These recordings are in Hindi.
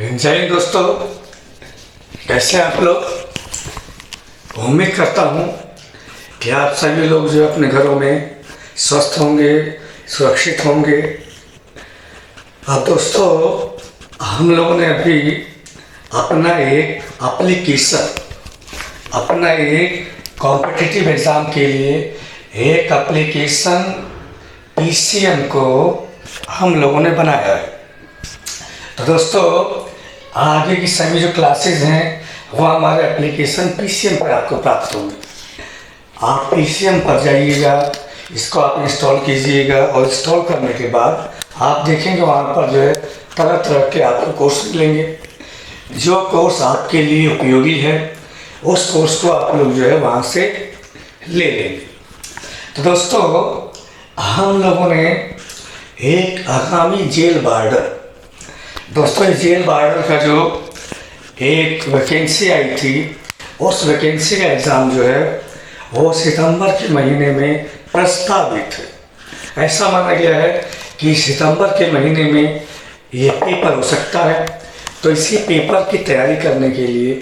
जय हिंद दोस्तों, कैसे हैं आप लोग। उम्मीद करता हूँ कि आप सभी लोग जो अपने घरों में स्वस्थ होंगे, सुरक्षित होंगे। अब दोस्तों, हम लोगों ने अभी अपना एक कॉम्पिटिटिव एग्ज़ाम के लिए एक एप्लीकेशन PCM को हम लोगों ने बनाया है। तो दोस्तों, आगे की सभी जो क्लासेस हैं वो हमारे एप्लीकेशन PCM पर आपको प्राप्त होंगे। आप PCM पर जाइएगा, इसको आप इंस्टॉल कीजिएगा और इंस्टॉल करने के बाद आप देखेंगे वहाँ पर जो है तरह तरह के आपको कोर्स मिलेंगे। जो कोर्स आपके लिए उपयोगी है उस कोर्स को आप लोग जो है वहाँ से ले लेंगे। तो दोस्तों, हम लोगों ने एक आगामी जेल वार्डन, दोस्तों इस जेल वार्डन का जो एक वैकेंसी आई थी, उस वैकेंसी का एग्ज़ाम जो है वो सितंबर के महीने में प्रस्तावित है। ऐसा माना गया है कि सितंबर के महीने में ये पेपर हो सकता है। तो इसी पेपर की तैयारी करने के लिए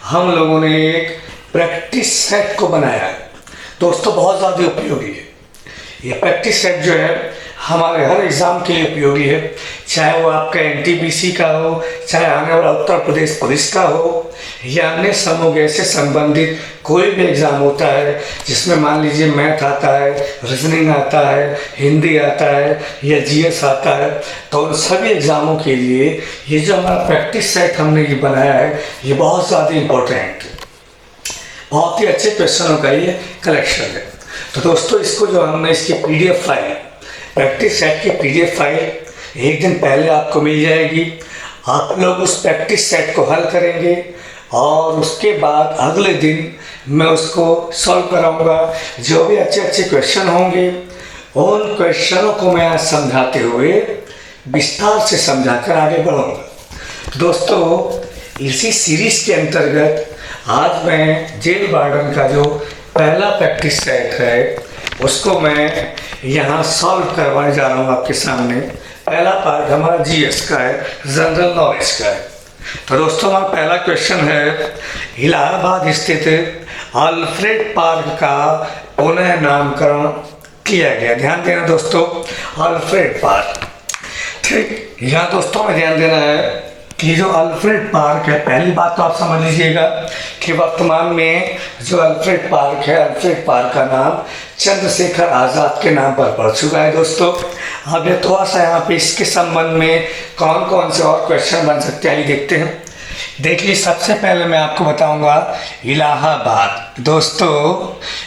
हम लोगों ने एक प्रैक्टिस सेट को बनाया है। दोस्तों, बहुत ज़्यादा उपयोगी है ये प्रैक्टिस सेट जो है, हमारे हर एग्ज़ाम के लिए उपयोगी है। चाहे वो आपका NTPC का हो, चाहे आने वाला उत्तर प्रदेश पुलिस का हो, या अन्य समूह से संबंधित कोई भी एग्ज़ाम होता है जिसमें मान लीजिए मैथ आता है, रीजनिंग आता है, हिंदी आता है या GS आता है, तो उन सभी एग्ज़ामों के लिए ये जो हमारा प्रैक्टिस सेट हमने ये बनाया है, ये बहुत ज़्यादा इम्पोर्टेंट है। बहुत ही अच्छे क्वेश्चनों का ये कलेक्शन है। तो दोस्तों, इसको जो हमने इसकी PDF फाइल, प्रैक्टिस सेट की PDF फाइल एक दिन पहले आपको मिल जाएगी। आप लोग उस प्रैक्टिस सेट को हल करेंगे और उसके बाद अगले दिन मैं उसको सॉल्व कराऊंगा। जो भी अच्छे अच्छे क्वेश्चन होंगे उन क्वेश्चनों को मैं आज समझाते हुए विस्तार से समझाकर आगे बढ़ूंगा। दोस्तों, इसी सीरीज के अंतर्गत आज मैं जेल वार्डन का जो पहला प्रैक्टिस सेट है उसको मैं यहाँ सॉल्व करवाने जा रहा हूँ आपके सामने। पहला पार्ट हमारा GS का है, जनरल नॉलेज का है। तो दोस्तों, हमारा पहला क्वेश्चन है, इलाहाबाद स्थित अल्फ्रेड पार्क का पुनः नामकरण किया गया। ध्यान देना दोस्तों, अल्फ्रेड पार्क। ठीक, यहाँ दोस्तों में ध्यान देना है कि जो अल्फ्रेड पार्क है, पहली बात तो आप समझ लीजिएगा कि वर्तमान में जो अल्फ्रेड पार्क है, अल्फ्रेड पार्क का नाम चंद्रशेखर आज़ाद के नाम पर पड़ चुका है। दोस्तों, अब ये थोड़ा सा यहाँ पे इसके संबंध में कौन कौन से और क्वेश्चन बन सकते हैं देखते हैं। देखिए, सबसे पहले मैं आपको बताऊंगा इलाहाबाद। दोस्तों,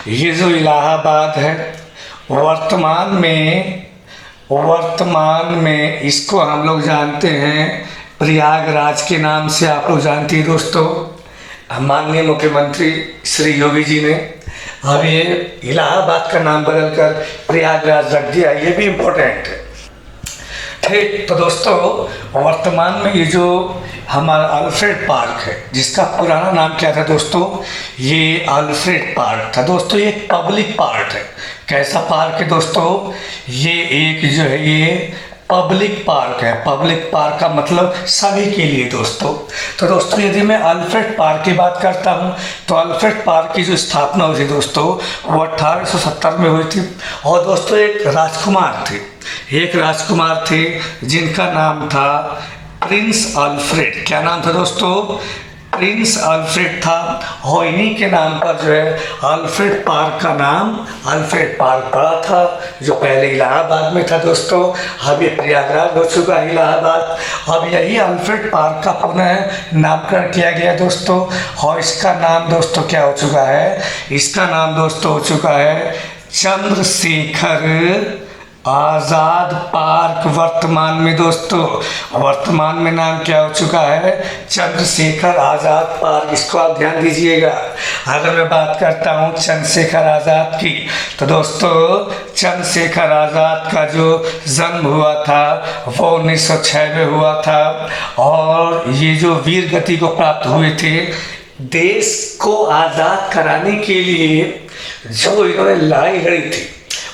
ये जो इलाहाबाद है वर्तमान में इसको हम लोग जानते हैं प्रयागराज के नाम से। आप लोग जानते हैं दोस्तों, माननीय मुख्यमंत्री श्री योगी जी ने अब ये इलाहाबाद का नाम बदलकर प्रयागराज रख दिया। ये भी इम्पोर्टेंट है। ठीक, तो दोस्तों, वर्तमान में ये जो हमारा अल्फ्रेड पार्क है, जिसका पुराना नाम क्या था दोस्तों, ये अल्फ्रेड पार्क था। दोस्तों, ये एक पब्लिक पार्क है। कैसा पार्क है दोस्तों, ये एक जो है ये पब्लिक पार्क है। पब्लिक पार्क का मतलब सभी के लिए दोस्तों। तो दोस्तों, यदि मैं अल्फ्रेड पार्क की बात करता हूँ तो अल्फ्रेड पार्क की जो स्थापना हुई थी दोस्तों, वो 1870 में हुई थी। और दोस्तों, एक राजकुमार थे जिनका नाम था प्रिंस अल्फ्रेड। क्या नाम था दोस्तों, प्रिंस अल्फ्रेड था। और इन्हीं के नाम पर जो है अल्फ्रेड पार्क का नाम अल्फ्रेड पार्क पड़ा था, जो पहले इलाहाबाद में था दोस्तों। अब ये प्रयागराज हो चुका है इलाहाबाद। अब यही अल्फ्रेड पार्क का पुनः नामकरण किया गया दोस्तों। और इसका नाम दोस्तों क्या हो चुका है, इसका नाम दोस्तों हो चुका है चंद्रशेखर आज़ाद पार्क। वर्तमान में नाम क्या हो चुका है, चंद्रशेखर आज़ाद पार्क। इसको आप ध्यान दीजिएगा। अगर मैं बात करता हूँ चंद्रशेखर आज़ाद की, तो दोस्तों चंद्रशेखर आज़ाद का जो जन्म हुआ था वो 1906 में हुआ था। और ये जो वीर गति को प्राप्त हुए थे, देश को आज़ाद कराने के लिए जो इन्होंने लड़ाई लड़ी थी,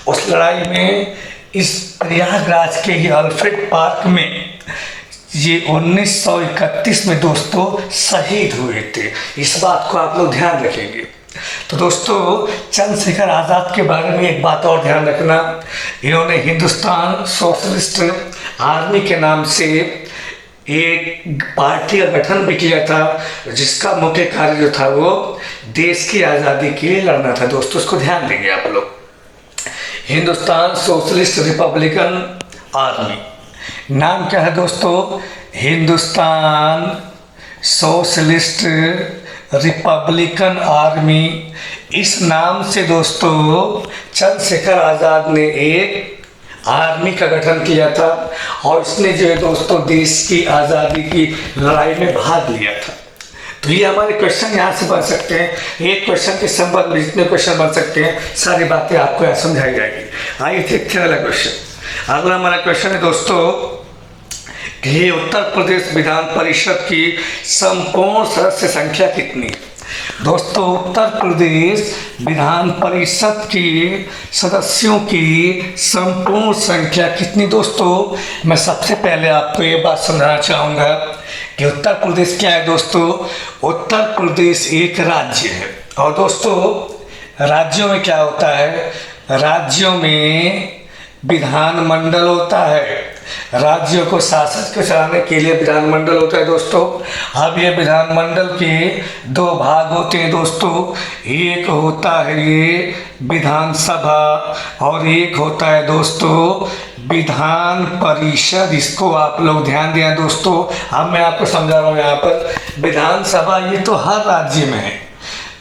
उस लड़ाई में इस प्रयागराज के ही अल्फ्रेड पार्क में ये 1931 में दोस्तों शहीद हुए थे। इस बात को आप लोग ध्यान रखेंगे। तो दोस्तों चंद्रशेखर आज़ाद के बारे में एक बात और ध्यान रखना, इन्होंने हिंदुस्तान सोशलिस्ट आर्मी के नाम से एक पार्टी का गठन भी किया था, जिसका मुख्य कार्य जो था वो देश की आज़ादी के लिए लड़ना था। दोस्तों इसको ध्यान देंगे आप लोग। हिंदुस्तान सोशलिस्ट रिपब्लिकन आर्मी, नाम क्या है दोस्तों? Hindustan socialist Republican army. इस नाम से दोस्तों चंद्रशेखर आज़ाद ने एक आर्मी का गठन किया था और इसने जो है दोस्तों देश की आज़ादी की लड़ाई में भाग लिया था। तो ये हमारे क्वेश्चन यहाँ से बन सकते हैं। एक क्वेश्चन के संबंध में जितने क्वेश्चन बन सकते हैं सारी बातें आपको यहाँ समझाई जाएगी। आइए देखते हैं अगला क्वेश्चन। अगला हमारा क्वेश्चन है दोस्तों कि उत्तर प्रदेश विधान परिषद की संपूर्ण सदस्य संख्या कितनी है? दोस्तों उत्तर प्रदेश विधान परिषद के सदस्यों की संपूर्ण संख्या कितनी? दोस्तों मैं सबसे पहले आपको ये बात समझाना चाहूँगा कि उत्तर प्रदेश क्या है दोस्तों? उत्तर प्रदेश एक राज्य है। और दोस्तों राज्यों में क्या होता है? राज्यों में विधानमंडल होता है। राज्यों को शासन को चलाने के लिए विधानमंडल होता है दोस्तों। अब ये विधानमंडल के दो भाग होते हैं दोस्तों। एक होता है ये विधानसभा और एक होता है दोस्तों विधान परिषद। इसको आप लोग ध्यान दें दोस्तों। अब मैं आपको समझा रहा हूँ यहाँ पर विधानसभा ये तो हर राज्य में है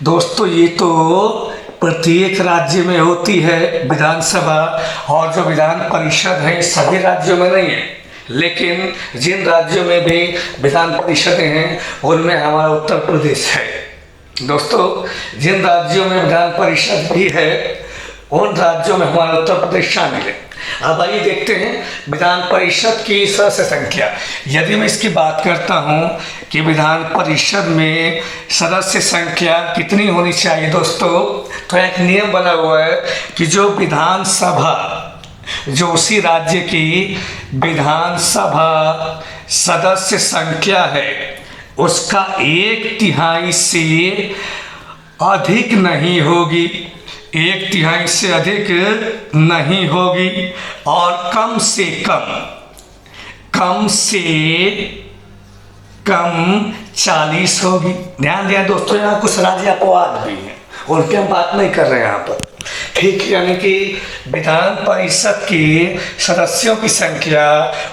दोस्तों, ये तो प्रत्येक राज्य में होती है विधानसभा, और जो विधान परिषद है सभी राज्यों में नहीं है, लेकिन जिन राज्यों में भी विधान परिषदें हैं उनमें हमारा उत्तर प्रदेश है दोस्तों। जिन राज्यों में विधान परिषद भी है उन राज्यों में हमारा उत्तर प्रदेश शामिल है। अब आइए देखते हैं विधान परिषद की सदस्य संख्या। यदि मैं इसकी बात करता हूं कि विधान परिषद में सदस्य संख्या कितनी होनी चाहिए दोस्तों, तो एक नियम बना हुआ है कि जो विधानसभा, जो उसी राज्य की विधानसभा सदस्य संख्या है उसका 1/3 से अधिक नहीं होगी, 1/3 से अधिक नहीं होगी, और कम से कम 40 होगी। ध्यान दिया दोस्तों, यहाँ कुछ राज्य अपवाद भी हैं, उनकी हम बात नहीं कर रहे हैं यहाँ पर। ठीक, यानी कि विधान परिषद के सदस्यों की संख्या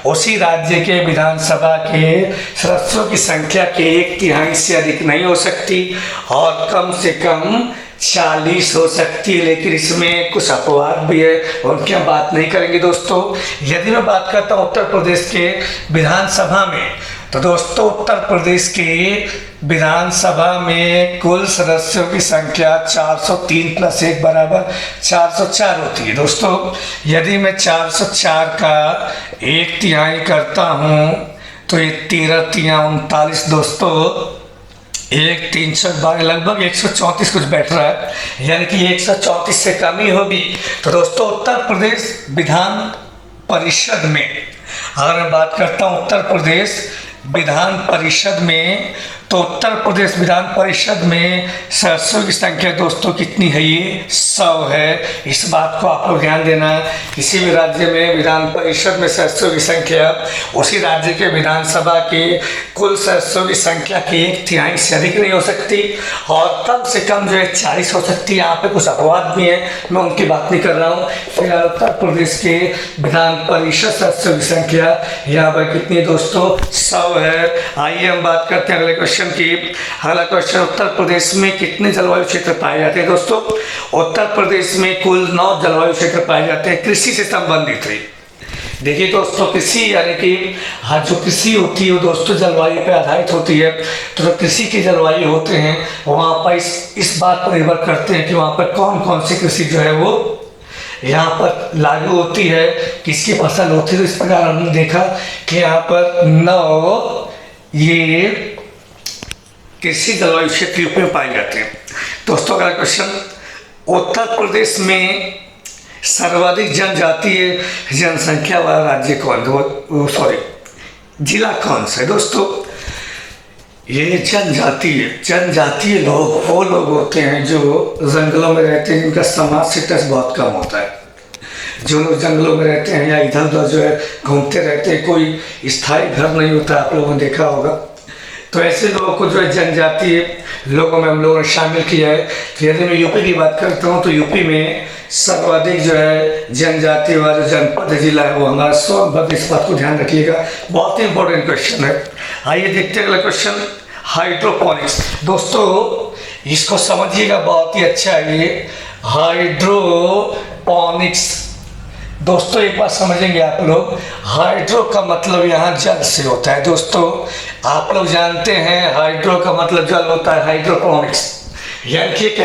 उसी राज्य के विधानसभा के सदस्यों की संख्या के 1/3 से अधिक नहीं हो सकती और कम से कम 40 हो सकती है, लेकिन इसमें कुछ अपवाद भी है, उनकी हम बात नहीं करेंगे दोस्तों। यदि मैं बात करता हूँ उत्तर प्रदेश के विधानसभा में, तो दोस्तों उत्तर प्रदेश के विधानसभा में कुल सदस्यों की संख्या 403 + 1 = 404 होती है दोस्तों। यदि मैं 404 का 1/3 करता हूँ तो ये 13×3 = 39 दोस्तों, 1/312 लगभग 134 कुछ बैठ रहा है, यानी कि 134 से कम ही होगी। तो दोस्तों उत्तर प्रदेश विधान परिषद में अगर मैं बात करता हूँ उत्तर प्रदेश विधान परिषद में, तो उत्तर प्रदेश विधान परिषद में सदस्यों की संख्या दोस्तों कितनी है? ये 100 है। इस बात को आप लोग ध्यान देना है। किसी भी राज्य में विधान परिषद में सदस्यों की संख्या उसी राज्य के विधानसभा के कुल सदस्यों की संख्या के 1/3 से अधिक नहीं हो सकती और कम से कम जो है 40 हो सकती है। यहाँ पे कुछ अपवाद भी हैं, मैं उनकी बात नहीं कर रहा हूँ। फिलहाल उत्तर प्रदेश के विधान परिषद सदस्यों की संख्या यहाँ पर कितनी दोस्तों? 100 है। आइए हम बात करते हैं अगले क्वेश्चन की। अगला क्वेश्चन, उत्तर प्रदेश में कितने जलवायु क्षेत्र पाए जाते हैं दोस्तों? उत्तर प्रदेश में कुल 9 जलवायु क्षेत्र पाए जाते हैं, कृषि से संबंधित है। देखिए दोस्तों, कृषि यानी कि जो कृषि होती है वो दोस्तों जलवायु पर आधारित होती है। तो जो कृषि की जलवायु होते हैं वहाँ पर इस बात पर निर्भर करते हैं कि वहाँ पर कौन कौन सी कृषि जो है वो यहाँ पर लागू होती है, किसकी फसल होती है। तो इस प्रकार हमने देखा कि यहाँ पर 9 ये कृषि जलवायु क्षेत्र रूप में पाए जाते हैं दोस्तों। अगला क्वेश्चन, उत्तर प्रदेश में सर्वाधिक जनजातीय जनसंख्या वाला राज्य कौन? जिला कौन सा है दोस्तों? ये जनजातीय लोग वो लोग होते हैं जो जंगलों में रहते हैं, जिनका समाज से टच बहुत कम होता है। जो लोग जंगलों में रहते हैं या इधर उधर जो है घूमते रहते हैं, कोई स्थायी घर नहीं होता, आप लोगों ने देखा होगा। तो ऐसे लोगों को जो है जनजातीय लोगों में हम लोगों ने शामिल किया है। फिर यदि मैं यूपी की बात करता हूँ तो यूपी में सर्वाधिक जो है जनजातीय वाला जनपद जिला है वो हमारा सोनभद्र। इस बात को ध्यान रखिएगा, बहुत ही इंपॉर्टेंट क्वेश्चन है। आइए देखते हैं अगला क्वेश्चन, हाइड्रोपोनिक्स। दोस्तों इसको समझिएगा, बहुत ही अच्छा है ये हाइड्रोपोनिक्स। दोस्तों एक बात समझेंगे आप लोग, हाइड्रो का मतलब यहाँ जल से होता है। दोस्तों आप लोग जानते हैं हाइड्रो का मतलब जल होता है, हाइड्रोपोनिक्स यानी कि एक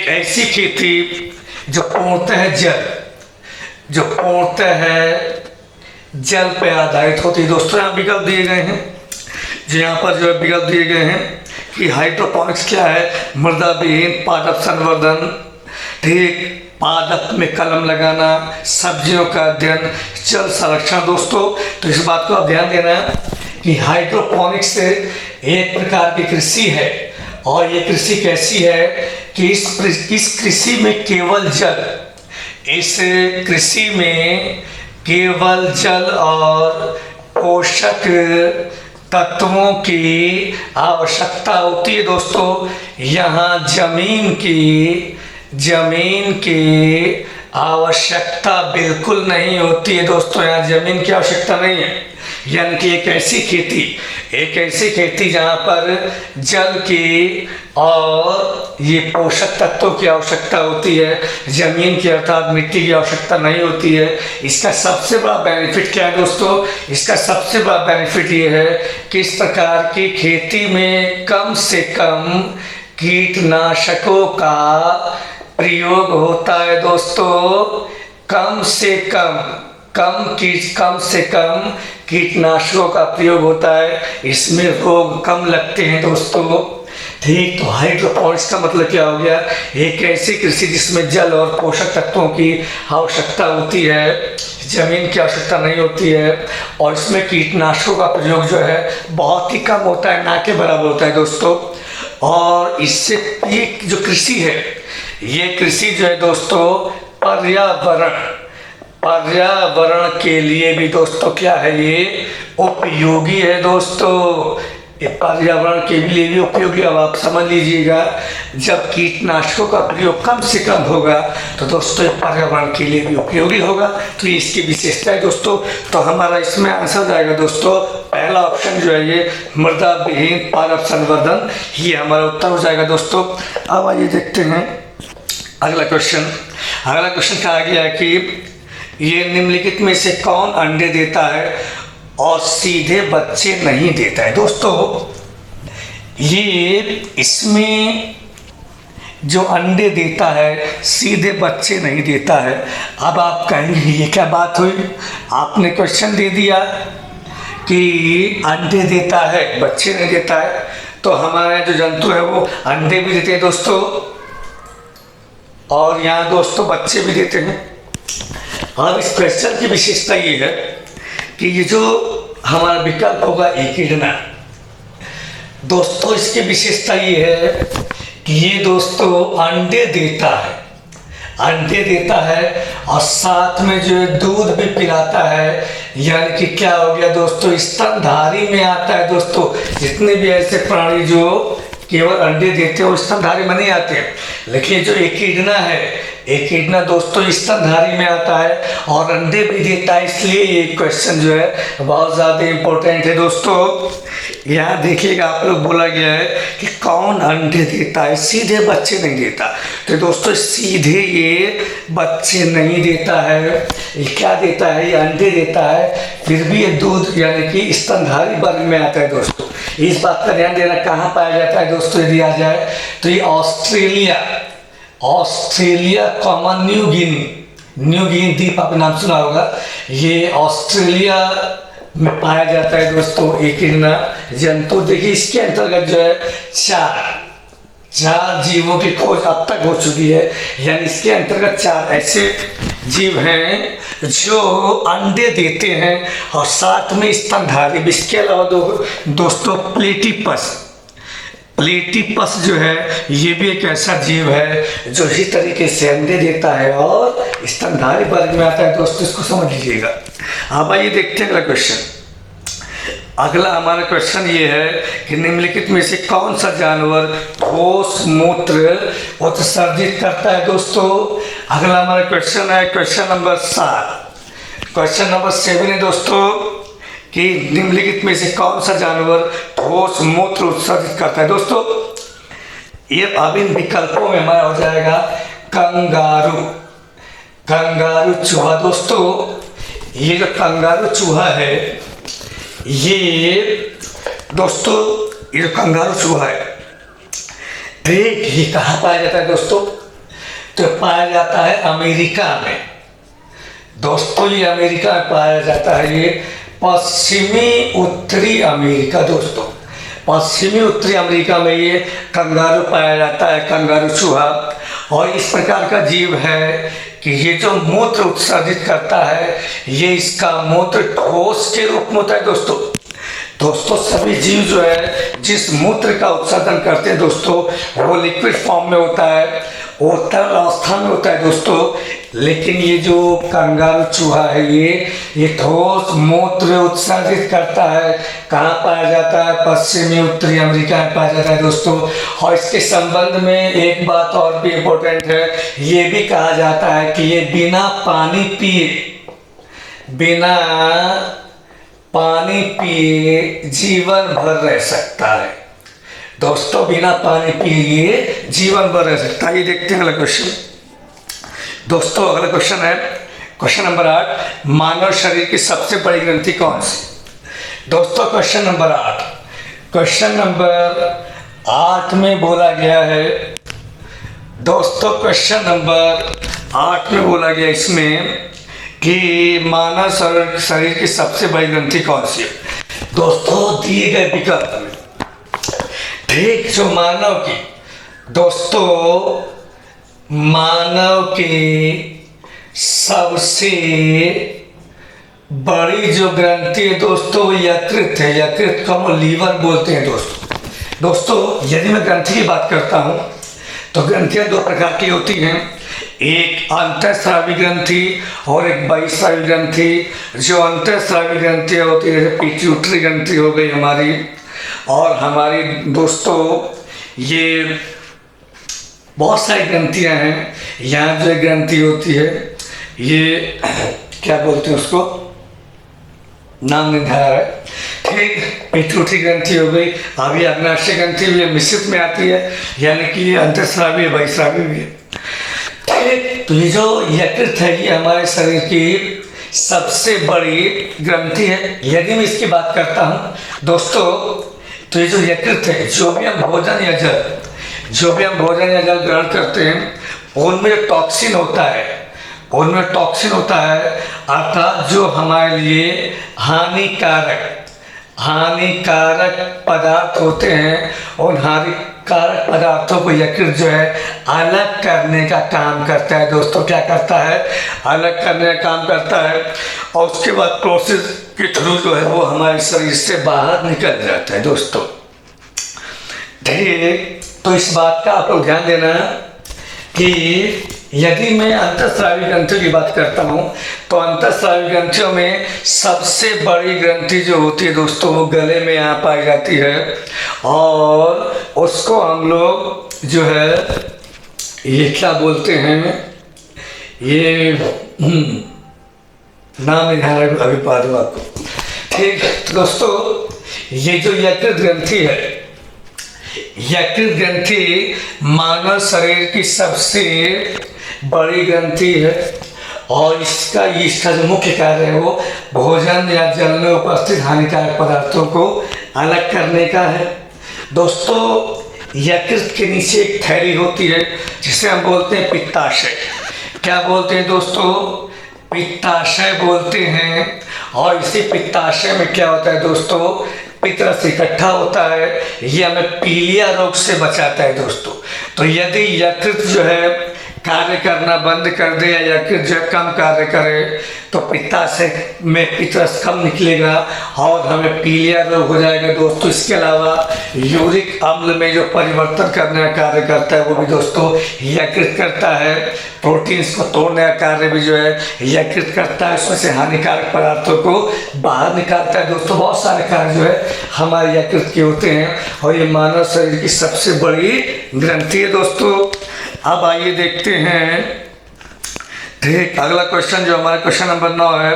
ऐसी खेती जो पूर्णतः जल पे आधारित होती है। दोस्तों यहाँ विकल्प दिए गए हैं, जो यहाँ पर जो विकल्प दिए गए हैं कि हाइड्रोपोनिक्स क्या है। मृदा विहीन पादप संवर्धन, ठीक, पादप में कलम लगाना, सब्जियों का अध्ययन, जल संरक्षण। दोस्तों तो इस बात को आप ध्यान देना है कि हाइड्रोपोनिक्स एक प्रकार की कृषि है, और ये कृषि कैसी है कि इस कृषि में केवल जल और पोषक तत्वों की आवश्यकता होती है। दोस्तों यहाँ जमीन की आवश्यकता बिल्कुल नहीं होती है। दोस्तों यहाँ जमीन की आवश्यकता नहीं है, यानी कि एक ऐसी खेती जहाँ पर जल की और ये पोषक तत्वों की आवश्यकता होती है, जमीन की अर्थात मिट्टी की आवश्यकता नहीं होती है। इसका सबसे बड़ा बेनिफिट क्या है दोस्तों? इसका सबसे बड़ा बेनिफिट ये है कि इस प्रकार की खेती में कम से कम कीटनाशकों का प्रयोग होता है। दोस्तों कम से कम कीटनाशकों का प्रयोग होता है, इसमें रोग कम लगते हैं। दोस्तों ठीक, तो हाइड्रोपोनिक्स का मतलब क्या हो गया? एक ऐसी कृषि जिसमें जल और पोषक तत्वों की आवश्यकता होती है, जमीन की आवश्यकता नहीं होती है, और इसमें कीटनाशकों का प्रयोग जो है बहुत ही कम होता है, ना के बराबर होता है। दोस्तों और इससे ये जो कृषि है, ये कृषि जो है दोस्तों पर्यावरण के लिए भी दोस्तों क्या है, ये उपयोगी है। दोस्तों ये पर्यावरण के लिए भी उपयोगी। अब आप समझ लीजिएगा, जब कीटनाशकों का प्रयोग कम से कम होगा तो दोस्तों पर्यावरण के लिए भी उपयोगी होगा। तो ये इसकी विशेषता है दोस्तों। तो हमारा इसमें आंसर जाएगा दोस्तों पहला ऑप्शन जो है ये मृदा विहीन पादप संवर्धन, ये हमारा उत्तर हो जाएगा दोस्तों। अब आइए देखते हैं अगला क्वेश्चन कहा गया है कि ये निम्नलिखित में से कौन अंडे देता है और सीधे बच्चे नहीं देता है। दोस्तों ये इसमें जो अंडे देता है सीधे बच्चे नहीं देता है। अब आप कहेंगे ये क्या बात हुई, आपने क्वेश्चन दे दिया कि अंडे देता है बच्चे नहीं देता है, तो हमारे जो जंतु है वो अंडे भी देते हैं दोस्तों, और यहाँ दोस्तों बच्चे भी देते हैं। अब इस क्वेश्चन की विशेषता ये है कि ये जो हमारा विकल्प होगा एकिडना, दोस्तों इसकी विशेषता ये है कि ये दोस्तों अंडे देता है और साथ में जो है दूध भी पिलाता है, यानी कि क्या हो गया दोस्तों, स्तनधारी में आता है। दोस्तों जितने भी ऐसे प्राणी जो केवल अंडे देते हैं वो स्तनधारी में नहीं आते, लेकिन जो एकिडना है, एकिडना दोस्तों स्तनधारी में आता है और अंडे भी देता है। इसलिए ये क्वेश्चन जो है बहुत ज़्यादा इम्पोर्टेंट है दोस्तों। यहाँ देखिएगा आप लोग बोला गया है कि कौन अंडे देता है, सीधे बच्चे नहीं देता। तो दोस्तों सीधे ये बच्चे नहीं देता है, ये क्या देता है, ये अंडे देता है, फिर भी ये दूध यानी कि स्तनधारी वर्ग में आता है। दोस्तों इस बात का ध्यान देना, कहाँ पाया जाता है दोस्तों, यदि आ जाए तो ये ऑस्ट्रेलिया कॉमन न्यू गिनी द्वीप आपने नाम सुना होगा, ये ऑस्ट्रेलिया में पाया जाता है दोस्तों एकिडना जंतु। देखिए इसके अंतर्गत जो है 4 जीवों की खोज अब तक हो चुकी है, यानी इसके अंतर्गत 4 ऐसे जीव हैं जो अंडे देते हैं और साथ में स्तनधारी। इसके अलावा दोस्तों प्लेटिपस जो है ये भी एक ऐसा जीव है जो इसी तरीके से अंडे देता है और स्तनधारी वर्ग में आता है। दोस्तों इसको समझ लीजिएगा। अब आइए देखते हैं अगला क्वेश्चन। अगला हमारा क्वेश्चन ये है कि निम्नलिखित में से कौन सा जानवर ठोस मूत्र उत्सर्जित करता है। दोस्तों अगला हमारा क्वेश्चन है क्वेश्चन नंबर 7। क्वेश्चन नंबर 7 है दोस्तों कि निम्नलिखित में से कौन सा जानवर ठोस मूत्र उत्सर्जित करता है। दोस्तों ये अब इन विकल्पों में हमारा हो जाएगा कंगारू चूहा। दोस्तों ये जो कंगारू चूहा है ये कंगारू चूहा है, ठीक, ये कहाँ पाया जाता है दोस्तों? तो पाया जाता है अमेरिका में। दोस्तों ये अमेरिका में पाया जाता है, ये पश्चिमी उत्तरी अमेरिका। दोस्तों पश्चिमी उत्तरी अमेरिका में ये कंगारू पाया जाता है, कंगारू चूहा। और इस प्रकार का जीव है कि ये जो मूत्र उत्सर्जित करता है ये इसका मूत्र ठोस के रूप में होता है। दोस्तों सभी जीव जो है जिस मूत्र का उत्सर्जन करते हैं दोस्तों वो लिक्विड फॉर्म में होता है, वो तरल अवस्था में होता है दोस्तों। लेकिन ये जो कंगारू चूहा है ये ठोस मूत्र उत्सर्जित करता है। कहाँ पाया जाता है? पश्चिमी उत्तरी अमेरिका में पाया जाता है दोस्तों। और इसके संबंध में एक बात और भी इम्पोर्टेंट है, ये भी कहा जाता है कि ये बिना पानी पिए जीवन भर रह सकता है। दोस्तों बिना पानी पिए जीवन भर रह सकता है। ये देखते हैं अगला क्वेश्चन। दोस्तों अगला क्वेश्चन है क्वेश्चन नंबर 8, मानव शरीर की सबसे बड़ी ग्रंथि कौन सी। दोस्तों क्वेश्चन नंबर 8 में बोला गया है, दोस्तों क्वेश्चन नंबर 8 में बोला गया इसमें कि मानव शरीर की सबसे बड़ी ग्रंथि कौन सी है। दोस्तों दिए गए विकल्प में ठीक जो मानव की सबसे बड़ी जो ग्रंथि है दोस्तों यकृत है। यकृत को हम लीवर बोलते हैं दोस्तों यदि मैं ग्रंथि की बात करता हूँ तो ग्रंथियाँ 2 प्रकार की होती हैं, एक अंतःस्रावी ग्रंथि और एक बहिःस्रावी ग्रंथि। जो अंतःस्रावी ग्रंथियाँ होती है जैसे पिट्यूटरी ग्रंथि हो गई हमारी, और हमारी दोस्तों ये बहुत सारी ग्रंथियाँ हैं। यहाँ जो ग्रंथि होती है ये क्या बोलते हैं उसको, नाम नहीं ध्यान है, ठीक, पिट्यूटरी ग्रंथि हो गई। अभी अग्नाशय ग्रंथि भी मिश्रित में आती है, यानी कि ये अंतःस्रावी बहिःस्रावी भी है, ठीक। तो ये जो यकृत है ये हमारे शरीर की सबसे बड़ी ग्रंथि है। यदि मैं इसकी बात करता हूँ दोस्तों तो ये जो यकृत है जो भी हम भोजन या जल ग्रहण करते हैं उनमें जो टॉक्सिन होता है अर्थात जो हमारे लिए हानिकारक पदार्थ होते हैं, उन हानिकारक पदार्थों को यकृत जो है अलग करने का काम करता है। दोस्तों क्या करता है? अलग करने का काम करता है और उसके बाद प्रोसेस के थ्रू जो है वो हमारे शरीर से बाहर निकल जाता है दोस्तों, ठीक। तो इस बात का आप लोग ध्यान देना कि यदि मैं अंतःस्रावी ग्रंथियों की बात करता हूँ तो अंतःस्रावी ग्रंथियों में सबसे बड़ी ग्रंथि जो होती है दोस्तों वो गले में यहाँ पाई जाती है, और उसको हम लोग जो है ये क्या बोलते हैं, ये नाम नहीं ध्यान अभी पा दूँ आपको, ठीक। तो दोस्तों ये जो यकृत ग्रंथि है, यकृत ग्रंथि मानव शरीर की सबसे बड़ी ग्रंथि है और इसका जो मुख्य कार्य है वो भोजन या जल में उपस्थित हानिकारक पदार्थों को अलग करने का है। दोस्तों यकृत के नीचे एक थैली होती है जिसे हम बोलते हैं पित्ताशय। क्या बोलते हैं दोस्तों? पित्ताशय बोलते हैं। और इसी पित्ताशय में क्या होता है दोस्तों पित्तरस इकट्ठा होता है, ये हमें पीलिया रोग से बचाता है दोस्तों। तो यदि यकृत जो है कार्य करना बंद कर दे या यकृत जो कम कार्य करे तो पित्ताशय में पित्तरस कम निकलेगा और हमें पीलिया रोग हो जाएगा दोस्तों। इसके अलावा यूरिक अम्ल में जो परिवर्तन करने का कार्य करता है वो भी दोस्तों यकृत करता है। प्रोटीन्स को तोड़ने का कार्य भी जो है यकृत करता है, उसमें से हानिकारक पदार्थों को बाहर निकालता है दोस्तों। बहुत सारे कार्य जो है हमारे यकृत के होते हैं और ये मानव शरीर की सबसे बड़ी ग्रंथि है दोस्तों। अब आइए देखते हैं, ठीक अगला क्वेश्चन जो हमारा क्वेश्चन नंबर 9 है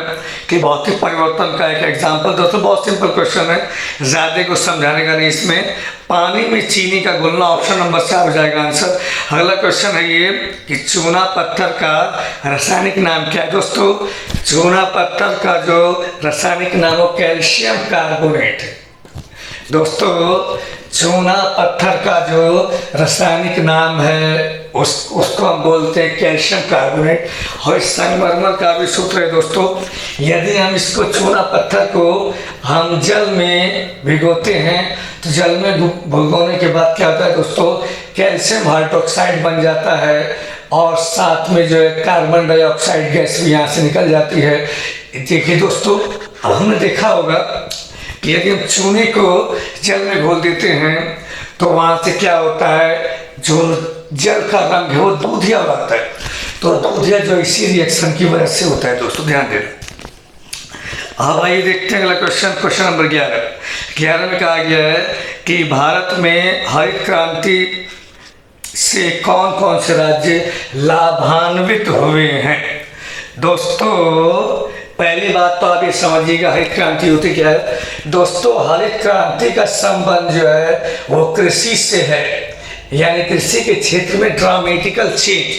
कि भौतिक परिवर्तन का एक एग्जाम्पल। दोस्तों बहुत सिंपल क्वेश्चन है, ज़्यादा कुछ समझाने का नहीं इसमें। पानी में चीनी का घुलना, ऑप्शन नंबर 4 हो जाएगा आंसर। अगला क्वेश्चन है ये कि चूना पत्थर का रासायनिक नाम क्या है दोस्तों। चूना पत्थर का जो रासायनिक नाम है कैल्शियम कार्बोनेट है दोस्तों। चूना पत्थर का जो रासायनिक नाम है उसको हम बोलते हैं कैल्शियम कार्बोनेट। और संगमरमर का भी सूत्र है दोस्तों। यदि हम इसको चूना पत्थर को हम जल में भिगोते हैं तो जल में भिगोने के बाद क्या होता है दोस्तों, कैल्शियम हाइड्रोक्साइड बन जाता है और साथ में जो है कार्बन डाइऑक्साइड गैस भी यहाँ से निकल जाती है। देखिए दोस्तों, हमने देखा होगा कि यदि हम चूने को जल में घोल देते हैं तो वहाँ से क्या होता है, जो जल का रंग है वो दूधिया होता है। तो दूधिया जो इसी रिएक्शन की वजह से होता है दोस्तों, ध्यान देना। अब आइए देखते हैं अगला क्वेश्चन, क्वेश्चन नंबर 11 में कहा गया है कि भारत में हरित क्रांति से कौन कौन से राज्य लाभान्वित हुए हैं दोस्तों। पहली बात तो आप ये समझिएगा हरित क्रांति होती क्या है दोस्तों। हरित क्रांति का संबंध जो है वो कृषि से है, यानी कृषि के क्षेत्र में ड्रामेटिकल चेंज,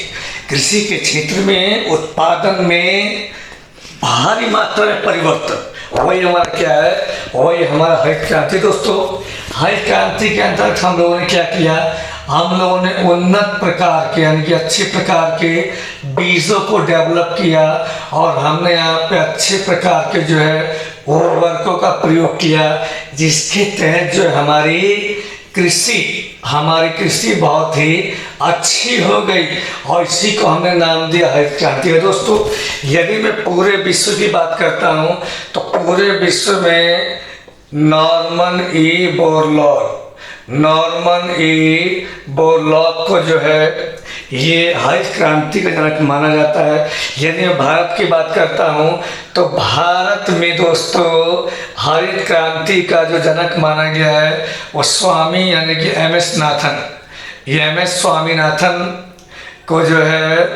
कृषि के क्षेत्र में उत्पादन में भारी मात्रा में परिवर्तन, वही हमारा क्या है, वही हमारा हरित क्रांति दोस्तों। हरित क्रांति के अंतर्गत हम लोगों ने क्या किया, हम लोगों ने उन्नत प्रकार के यानी कि अच्छे प्रकार के बीजों को डेवलप किया और हमने यहाँ पे अच्छे प्रकार के जो है उर्वरकों का प्रयोग किया, जिसके तहत जो हमारी कृषि बहुत ही अच्छी हो गई और इसी को हमने नाम दिया हरित क्रांति है दोस्तों। यदि मैं पूरे विश्व की बात करता हूँ तो पूरे विश्व में नॉर्मन ई बोरलॉग को जो है ये हरित क्रांति का जनक माना जाता है। यदि मैं भारत की बात करता हूँ तो भारत में दोस्तों हरित क्रांति का जो जनक माना गया है वो स्वामी यानी कि एम.एस. नाथन, ये एम.एस. स्वामीनाथन को जो है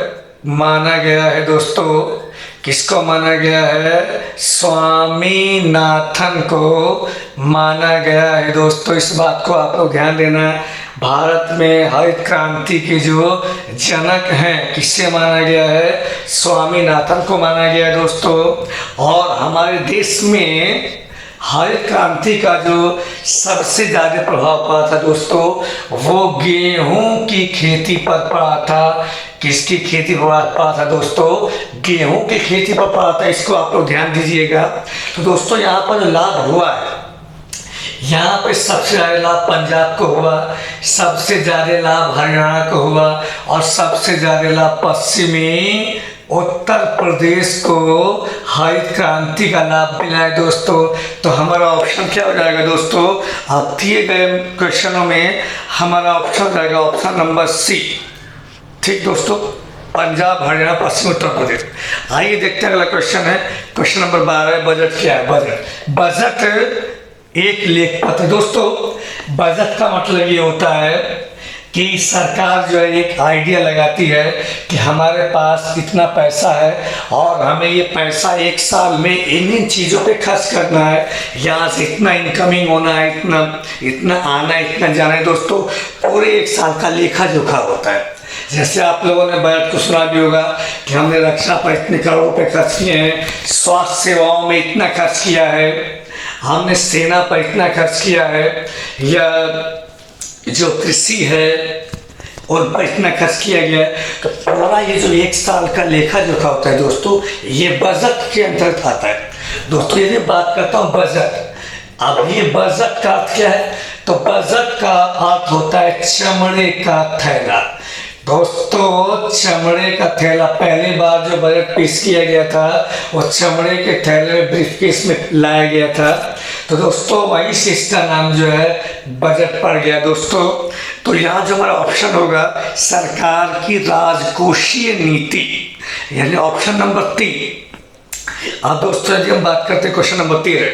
माना गया है दोस्तों। किसको माना गया है, स्वामीनाथन को माना गया है दोस्तों। इस बात को आप लोग ध्यान देना। भारत में हरित क्रांति के जो जनक हैं किससे माना गया है, स्वामीनाथन को माना गया है दोस्तों। और हमारे देश में हरित क्रांति का जो सबसे ज़्यादा प्रभाव पड़ा था दोस्तों वो गेहूं की खेती पर पड़ा था। किसकी खेती पर पड़ा था दोस्तों, गेहूं की खेती पर पड़ा था। इसको आप लोग ध्यान दीजिएगा। तो दोस्तों यहाँ पर लाभ हुआ है, यहाँ पे सबसे ज़्यादा लाभ पंजाब को हुआ, सबसे ज़्यादा लाभ हरियाणा को हुआ और सबसे ज़्यादा लाभ पश्चिमी उत्तर प्रदेश को हरित क्रांति का लाभ मिला है दोस्तों। तो हमारा ऑप्शन क्या हो जाएगा दोस्तों, आप दिए गए क्वेश्चनों में हमारा ऑप्शन हो जाएगा ऑप्शन नंबर सी। ठीक दोस्तों, पंजाब हरियाणा पश्चिम उत्तर प्रदेश। आइए देखते हैं अगला क्वेश्चन है, क्वेश्चन नंबर 12। बजट क्या है, बजट एक लेखपत्र दोस्तों। बजट का मतलब ये होता है कि सरकार जो है एक आइडिया लगाती है कि हमारे पास इतना पैसा है और हमें ये पैसा एक साल में इन चीज़ों पे खर्च करना है, यहाँ से इतना इनकमिंग होना है, इतना आना है, इतना जाना है दोस्तों। पूरे एक साल का लेखा जोखा होता है। जैसे आप लोगों ने बजट को सुना भी होगा कि हमने रक्षा पर इतने करोड़ रुपए खर्च किए हैं, स्वास्थ्य सेवाओं में इतना खर्च किया है, हमने सेना पर इतना खर्च किया है, या जो कृषि है और पर इतना खर्च किया गया है। तो पूरा ये जो एक साल का लेखा जोखा होता है दोस्तों, ये बजट के अंतर्गत आता है दोस्तों। यदि बात करता हूँ बजट, अब ये बजट का अर्थ क्या है? तो बजट का अर्थ होता है चमड़े का थैला। दोस्तों चमड़े का थैला, पहली बार जो बजट पेश किया गया था वो चमड़े के थैले में ब्रीफकेस में लाया गया था। तो दोस्तों वहीं से इसका नाम जो है बजट पड़ गया दोस्तों। तो यहाँ जो हमारा ऑप्शन होगा सरकार की राजकोषीय नीति, यानी ऑप्शन नंबर 3। अब दोस्तों यदि हम बात करते हैं क्वेश्चन नंबर 13,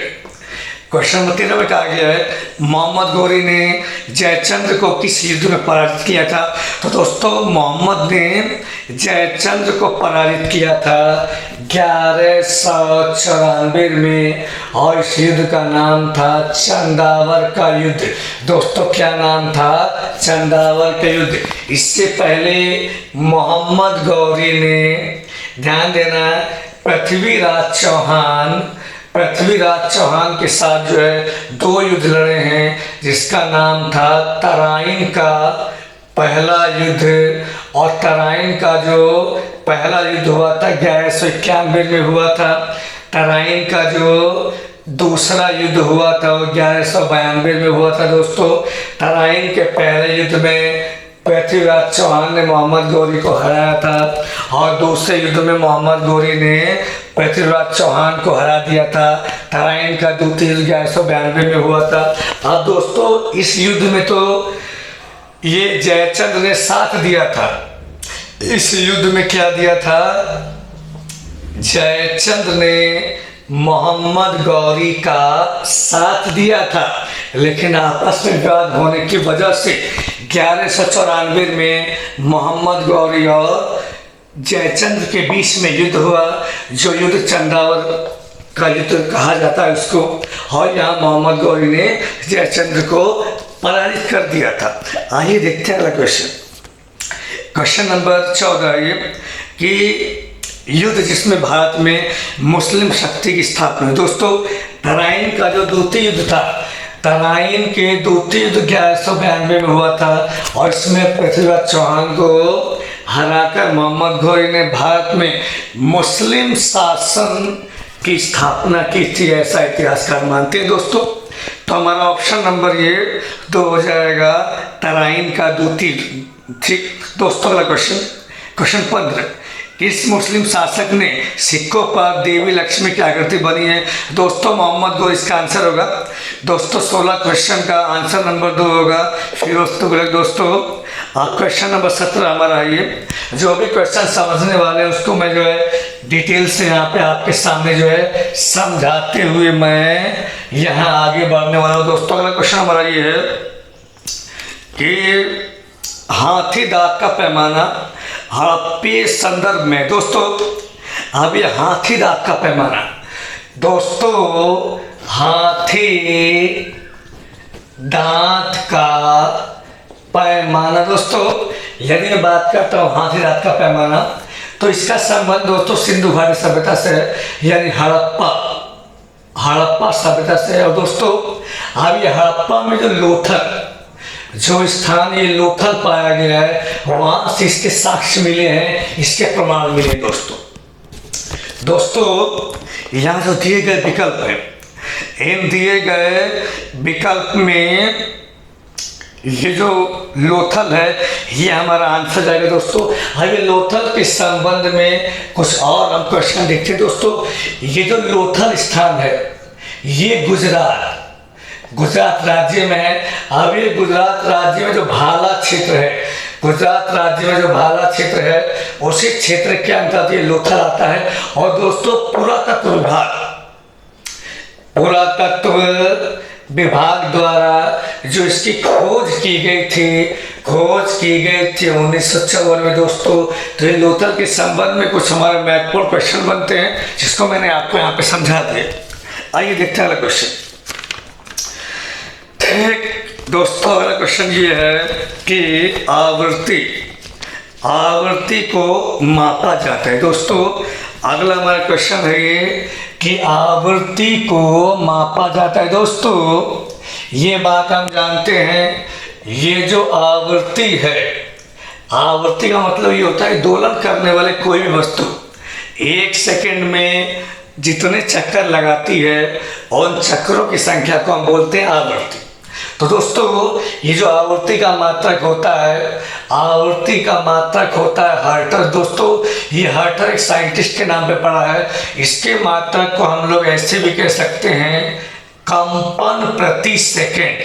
क्वेश्चन नंबर 13 में कहा गया है मोहम्मद गौरी ने जयचंद्र को किस युद्ध में पराजित किया था? तो दोस्तों मोहम्मद ने जयचंद्र को पराजित किया था 1194 में, और इस युद्ध का नाम था चंदावर का युद्ध। दोस्तों क्या नाम था? चंदावर का युद्ध। इससे पहले मोहम्मद गौरी ने, ध्यान देना, पृथ्वीराज चौहान के साथ जो है 2 युद्ध लड़े हैं, जिसका नाम था तराइन का पहला युद्ध, और तराइन का जो पहला युद्ध हुआ था 1191 में हुआ था। तराइन का जो दूसरा युद्ध हुआ था वो 1192 में हुआ था दोस्तों। तराइन के पहले युद्ध में पृथ्वीराज चौहान ने मोहम्मद गौरी को हराया था, और दूसरे युद्ध में मोहम्मद गौरी ने पृथ्वीराज चौहान को हरा दिया था। तराइन का द्वितीय युद्ध 1192 में हुआ था। अब दोस्तों इस युद्ध में तो ये जयचंद्र ने साथ दिया था। इस युद्ध में क्या दिया था? जयचंद्र ने मोहम्मद गौरी का साथ दिया था, लेकिन आपस में विवाद होने की वजह से 1194 में मोहम्मद गौरी और जयचंद्र के बीच में युद्ध हुआ, जो युद्ध चंदावर का युद्ध कहा जाता है उसको, और यहाँ मोहम्मद गौरी ने जयचंद्र को पराजित कर दिया था। आइए देखते हैं अगला क्वेश्चन, क्वेश्चन नंबर 14 ये कि युद्ध जिसमें भारत में मुस्लिम शक्ति की स्थापना हुई। दोस्तों तराइन का जो द्वितीय युद्ध था, तराइन के द्वितीय युद्ध 1192 में हुआ था, और इसमें पृथ्वीराज चौहान को हराकर मोहम्मद गौरी ने भारत में मुस्लिम शासन की स्थापना की थी, ऐसा इतिहासकार मानते हैं दोस्तों। तो हमारा ऑप्शन नंबर ये 2 हो जाएगा, तराइन का द्वितीय। ठीक दोस्तों अगला क्वेश्चन, क्वेश्चन 15, किस मुस्लिम शासक ने सिक्कों पर देवी लक्ष्मी की आकृति बनी है? दोस्तों मोहम्मद गौरी इसका आंसर होगा। दोस्तों 16 क्वेश्चन का आंसर नंबर 2 होगा फिरोज तुगलक। दोस्तों क्वेश्चन नंबर 17 हमारा ये, जो भी क्वेश्चन समझने वाले हैं उसको मैं जो है डिटेल से यहाँ पे आपके सामने जो है समझाते हुए मैं यहाँ आगे बढ़ने वाला हूँ। दोस्तों अगला क्वेश्चन हमारा ये है कि हाथी दांत का पैमाना हड़प्पी संदर्भ में। दोस्तों अब ये हाथी दांत का पैमाना, दोस्तों हाथी दांत का पैमाना, दोस्तों यदि मैं बात करता हूँ हाथी दांत का पैमाना, तो इसका संबंध दोस्तों सिंधु घाटी सभ्यता से है, यानी हड़प्पा सभ्यता से है। और दोस्तों अब ये हड़प्पा में जो लोथल, जो स्थान ये लोथल पाया गया है, वहां से इसके साक्ष्य मिले हैं, इसके प्रमाण मिले दोस्तों यहाँ जो दिए गए विकल्प है, इन दिए गए विकल्प में ये जो लोथल है ये हमारा आंसर जाएगा दोस्तों। अब ये लोथल के संबंध में कुछ और हम क्वेश्चन देखते हैं दोस्तों। ये जो लोथल स्थान है ये गुजरात राज्य में है। अब ये गुजरात राज्य में जो भाला क्षेत्र है, गुजरात राज्य में जो भाला क्षेत्र है उसी क्षेत्र के अंतर्गत ये लोथल आता है। और दोस्तों पुरातत्व विभाग द्वारा जो इसकी खोज की गई थी 1954 में दोस्तों। तो ये लोथल के संबंध में कुछ हमारे महत्वपूर्ण क्वेश्चन बनते हैं, जिसको मैंने आपको यहाँ पे समझा दिया। आइए देखते हैं अगला क्वेश्चन। दोस्तों अगला क्वेश्चन ये है कि आवृत्ति को मापा जाता है। दोस्तों अगला हमारा क्वेश्चन है ये कि आवृत्ति को मापा जाता है। दोस्तों ये बात हम जानते हैं, ये जो आवृत्ति है, आवृत्ति का मतलब ये होता है दोलन करने वाले कोई भी वस्तु 1 सेकंड में जितने चक्कर लगाती है उन चक्करों की संख्या को हम बोलते हैं आवृत्ति। तो दोस्तों ये जो आवृत्ति का मात्रक होता है, आवृत्ति का मात्रक होता है हर्ट्ज। दोस्तों ये हर्ट्ज एक साइंटिस्ट के नाम पे पढ़ा है। इसके मात्रक को हम लोग ऐसे भी कह सकते हैं कंपन प्रति सेकेंड,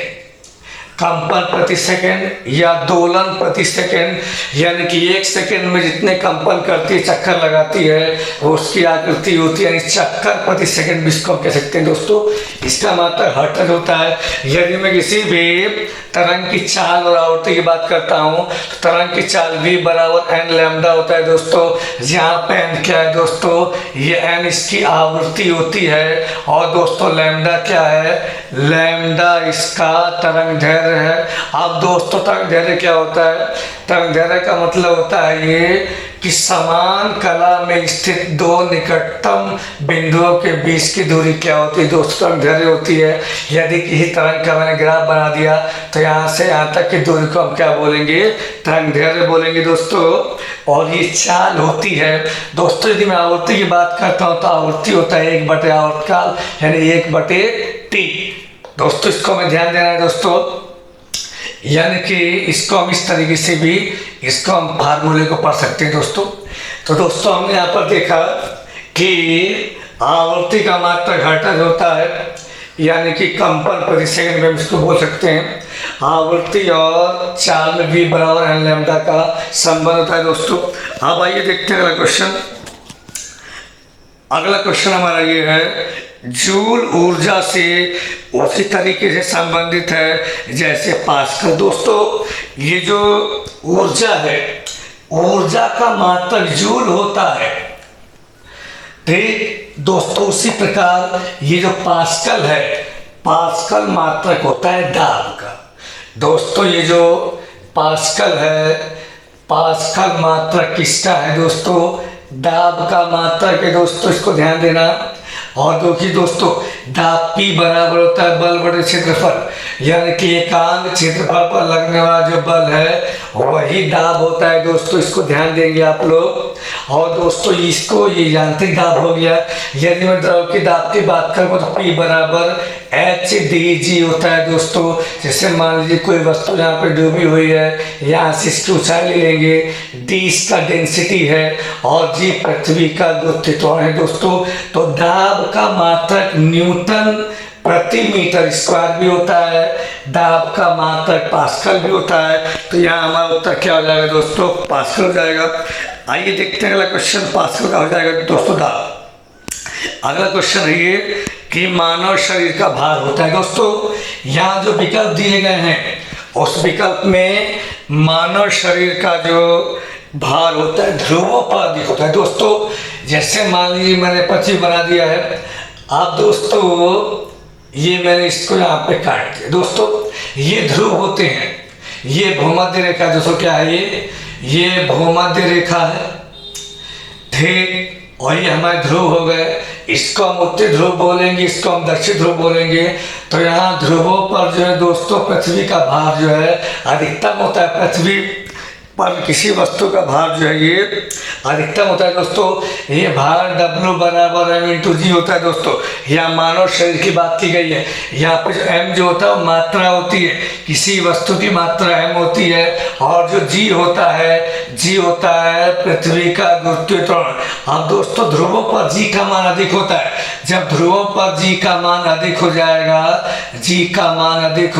कंपन प्रति सेकेंड या दोलन प्रति सेकेंड, यानी कि 1 सेकेंड में जितने कंपन करती है, चक्कर लगाती है, वो उसकी आकृति होती है, यानी चक्कर प्रति सेकेंड भी इसको हम कह सकते हैं। दोस्तों इसका मात्रक हर्ट्ज होता है। यदि मैं किसी भी तरंग की चाल और आवृत्ति की बात करता हूँ तो तरंग की चाल v बराबर n लैम्डा होता है। दोस्तों यहाँ पे n क्या है दोस्तों, ये n इसकी आवृत्ति होती है, और दोस्तों लैम्डा क्या है, लैम्डा इसका तरंग दैर्घ्य है। अब दोस्तों तरंग दैर्घ्य क्या होता है, तरंग दैर्घ्य का मतलब होता है ये कि समान कला में स्थित दो निकटतम बिंदुओं के बीच की दूरी क्या होती है दोस्तों, तरंग दैर्घ्य होती है। यदि किसी तरंग का मैंने ग्राफ बना दिया तो यहाँ से यहाँ तक की दूरी को हम क्या बोलेंगे, तरंग दैर्घ्य बोलेंगे दोस्तों। और ये चाल होती है दोस्तों। यदि मैं आवृत्ति की बात करता हूँ तो आवृत्ति होता है 1 बटे आवर्तकाल, यानी 1/t। दोस्तों इसको हमें ध्यान देना है दोस्तों, यानी कि इसको हम इस तरीके से भी इसको हम फार्मूले को पढ़ सकते हैं दोस्तों। तो दोस्तों हमने यहाँ पर देखा कि आवृत्ति का मात्रक हर्ट्ज होता है, यानी कि कंपन प्रति सेकंड में हम इसको बोल सकते हैं। आवृत्ति और चाल में v बराबर n लैम्डा का संबंध होता है दोस्तों। अब आइए देखते हैं अगला क्वेश्चन। अगला क्वेश्चन हमारा ये है, जूल ऊर्जा से उसी तरीके से संबंधित है जैसे पास्कल। दोस्तों ये जो ऊर्जा है, ऊर्जा का मात्रक जूल होता है, ठीक दोस्तों। उसी प्रकार ये जो पास्कल है, पास्कल मात्रक होता है दाब का। दोस्तों ये जो पास्कल है, पास्कल मात्रक किसका है दोस्तों, दाब का मात्रक है दोस्तों, इसको ध्यान देना। और देखिए दोस्तों दाब P बराबर होता है बल बटे क्षेत्रफल, यानी कि एकांक क्षेत्रफल पर लगने वाला जो बल है वही दाब होता है दोस्तों, इसको ध्यान देंगे आप लोग। और दोस्तों इसको ये यांत्रिक दाब हो गया। यदि मैं द्रव की दाब की बात करूँ तो P बराबर HdG होता है दोस्तों। जैसे मान लीजिए कोई वस्तु यहाँ पे डूबी हुई है, यहाँ से इसकी ऊंचाई ले लेंगे, D इसका डेंसिटी है और G पृथ्वी का गुरुत्वाकर्षण है दोस्तों। तो दाब का मात्रक न्यूटन प्रति मीटर स्क्वायर भी होता है, दाब का मात्रक पास्कल भी होता है। तो यहाँ हमारा उत्तर क्या हो जाएगा दोस्तों, पास्कल हो जाएगा। आइए देखते हैं अगला क्वेश्चन, पास्कल का हो जाएगा दोस्तों दाब। अगला क्वेश्चन है ये कि मानव शरीर का भार होता है दोस्तों। यहाँ जो विकल्प दिए गए हैं उस विकल्प में मानव शरीर का जो भार होता है ध्रुवों पर अधिक होता है दोस्तों। जैसे मान लीजिए मैंने पृथ्वी बना दिया है, आप दोस्तों ये मैंने इसको यहाँ पे काट दिया दोस्तों, ये ध्रुव होते हैं। ये भूमध्य रेखा दोस्तों क्या है, ये भूमध्य रेखा है, ठीक। और ये हमारे ध्रुव हो गए, इसको हम उत्तरी ध्रुव बोलेंगे, इसको हम दक्षिण ध्रुव बोलेंगे। तो यहाँ ध्रुवों पर जो है दोस्तों पृथ्वी का भार जो है अधिकतम होता है। पृथ्वी पर किसी वस्तु का भार जो है ये अधिकतम होता है दोस्तों। ये भार W बराबर m/g होता है दोस्तों। यहाँ मानव शरीर की बात की गई है। यहाँ पे जो m जो होता है वो मात्रा होती है, किसी वस्तु की मात्रा m होती है, और जो g होता है पृथ्वी का गुरुत्वाकर्षण। अब दोस्तों ध्रुवों पर g का मान अधिक होता है। जब ध्रुवों पर g का मान अधिक हो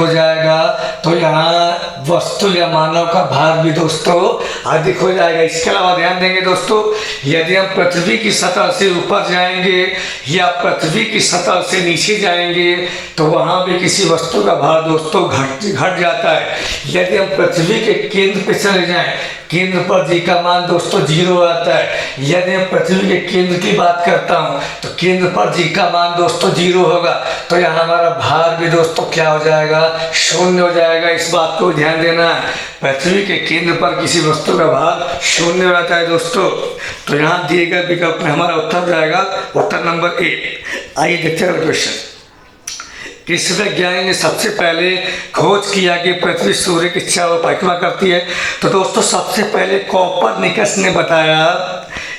जाएगा, तो यहाँ वस्तु या मानव का भार भी दोस्तों अधिक हो जाएगा। इसके अलावा ध्यान देंगे दोस्तों, यदि हम पृथ्वी की सतह से ऊपर जाएंगे या पृथ्वी की सतह से नीचे जाएंगे तो वहां भी किसी वस्तु का भार दोस्तों घट जाता है। यदि हम पृथ्वी के केंद्र पे चले जाएं, केंद्र पर जी का मान दोस्तों 0 आता है। यदि मैं पृथ्वी के केंद्र की बात करता हूं तो केंद्र पर जी का मान दोस्तों 0 होगा। तो यहाँ हमारा भार भी दोस्तों क्या हो जाएगा, 0 हो जाएगा। इस बात को ध्यान देना है, पृथ्वी के केंद्र पर किसी वस्तु का भार 0 रहता है दोस्तों। तो यहाँ दिए गए विकल्प में हमारा उत्तर हो जाएगा उत्तर नंबर 1। आइए देखते हैं क्वेश्चन। किस वैज्ञानिक ने सबसे पहले खोज किया कि पृथ्वी सूर्य की चारों परिक्रमा करती है? तो दोस्तों सबसे पहले कोपरनिकस ने बताया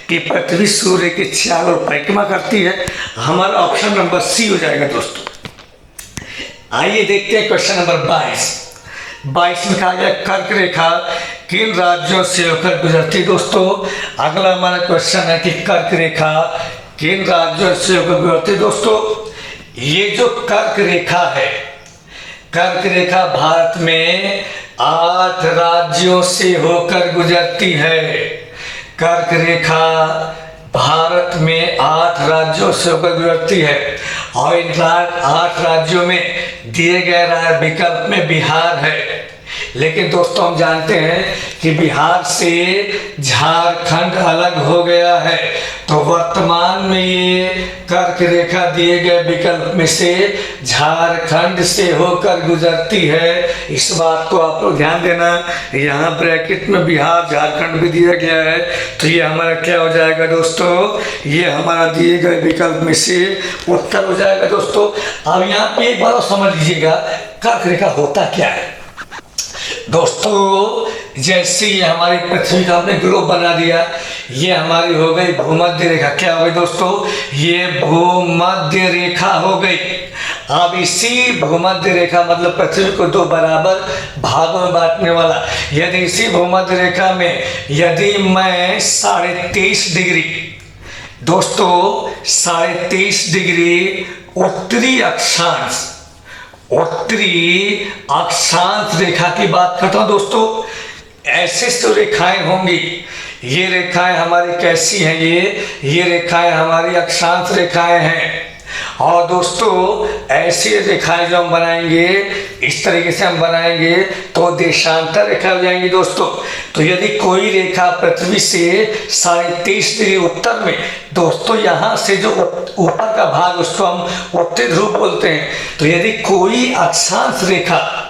कि पृथ्वी सूर्य के चारों ओर परिक्रमा करती है। हमारा ऑप्शन नंबर सी हो जाएगा दोस्तों। आइए देखते हैं क्वेश्चन नंबर 22 में कहा गया कर्क रेखा किन राज्यों से होकर गुजरती है। दोस्तों अगला हमारा क्वेश्चन है कि कर्क रेखा किन राज्यों से होकर गुजरती है। दोस्तों ये जो कर्क रेखा है, कर्क रेखा भारत में 8 राज्यों से होकर गुजरती है। कर्क रेखा भारत में 8 राज्यों से होकर गुजरती है और इन 8 राज्यों में दिए गए विकल्प में बिहार है। लेकिन दोस्तों हम जानते हैं कि बिहार से झारखंड अलग हो गया है, तो वर्तमान में ये कर्क रेखा दिए गए विकल्प में से झारखंड से होकर गुजरती है। इस बात को आप लोग ध्यान देना, यहाँ ब्रैकेट में बिहार झारखंड भी दिया गया है, तो ये हमारा क्या हो जाएगा दोस्तों, ये हमारा दिए गए विकल्प में से उत्तर हो जाएगा। दोस्तों अब यहाँ पे एक बार समझ लीजिएगा कर्क रेखा होता क्या है। दोस्तों जैसे ये हमारी पृथ्वी का हमने ग्लोब बना दिया, ये हमारी हो गई भूमध्य रेखा। क्या हो गई दोस्तों, ये भूमध्य रेखा हो गई। अब इसी भूमध्य रेखा मतलब पृथ्वी को 2 बराबर भागों में बांटने वाला, यदि इसी भूमध्य रेखा में यदि मैं 23.5 डिग्री, दोस्तों 23.5 डिग्री उत्तरी अक्षांश रेखा की बात करता हूं। दोस्तों ऐसे जो रेखाएं होंगी, ये रेखाएं हमारी कैसी हैं, ये रेखाएं हमारी अक्षांश रेखाएं हैं। और दोस्तों ऐसी रेखाएं जो हम बनाएंगे, इस तरीके से हम बनाएंगे तो देशांतर रेखा हो जाएंगी। दोस्तों तो यदि कोई रेखा पृथ्वी से 23.5 डिग्री उत्तर में, दोस्तों यहाँ से जो ऊपर का भाग उसको हम उत्तरी ध्रुव बोलते हैं, तो यदि कोई अक्षांश रेखा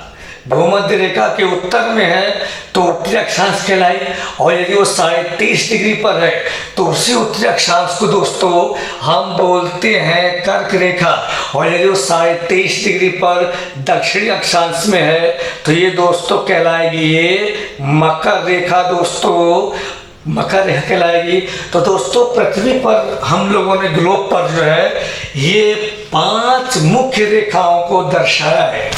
भूमध्य रेखा के उत्तर में है तो उत्तरी अक्षांश कहलाई, और यदि वो 23.5 डिग्री पर है तो उसी उत्तरी अक्षांश को दोस्तों हम बोलते हैं कर्क रेखा। और यदि वो 23.5 डिग्री पर दक्षिणी अक्षांश में है तो ये दोस्तों कहलाएगी ये मकर रेखा। दोस्तों मकर रेखा कहलाएगी। तो दोस्तों पृथ्वी पर हम लोगों ने ग्लोब पर जो है ये 5 मुख्य रेखाओं को दर्शाया है,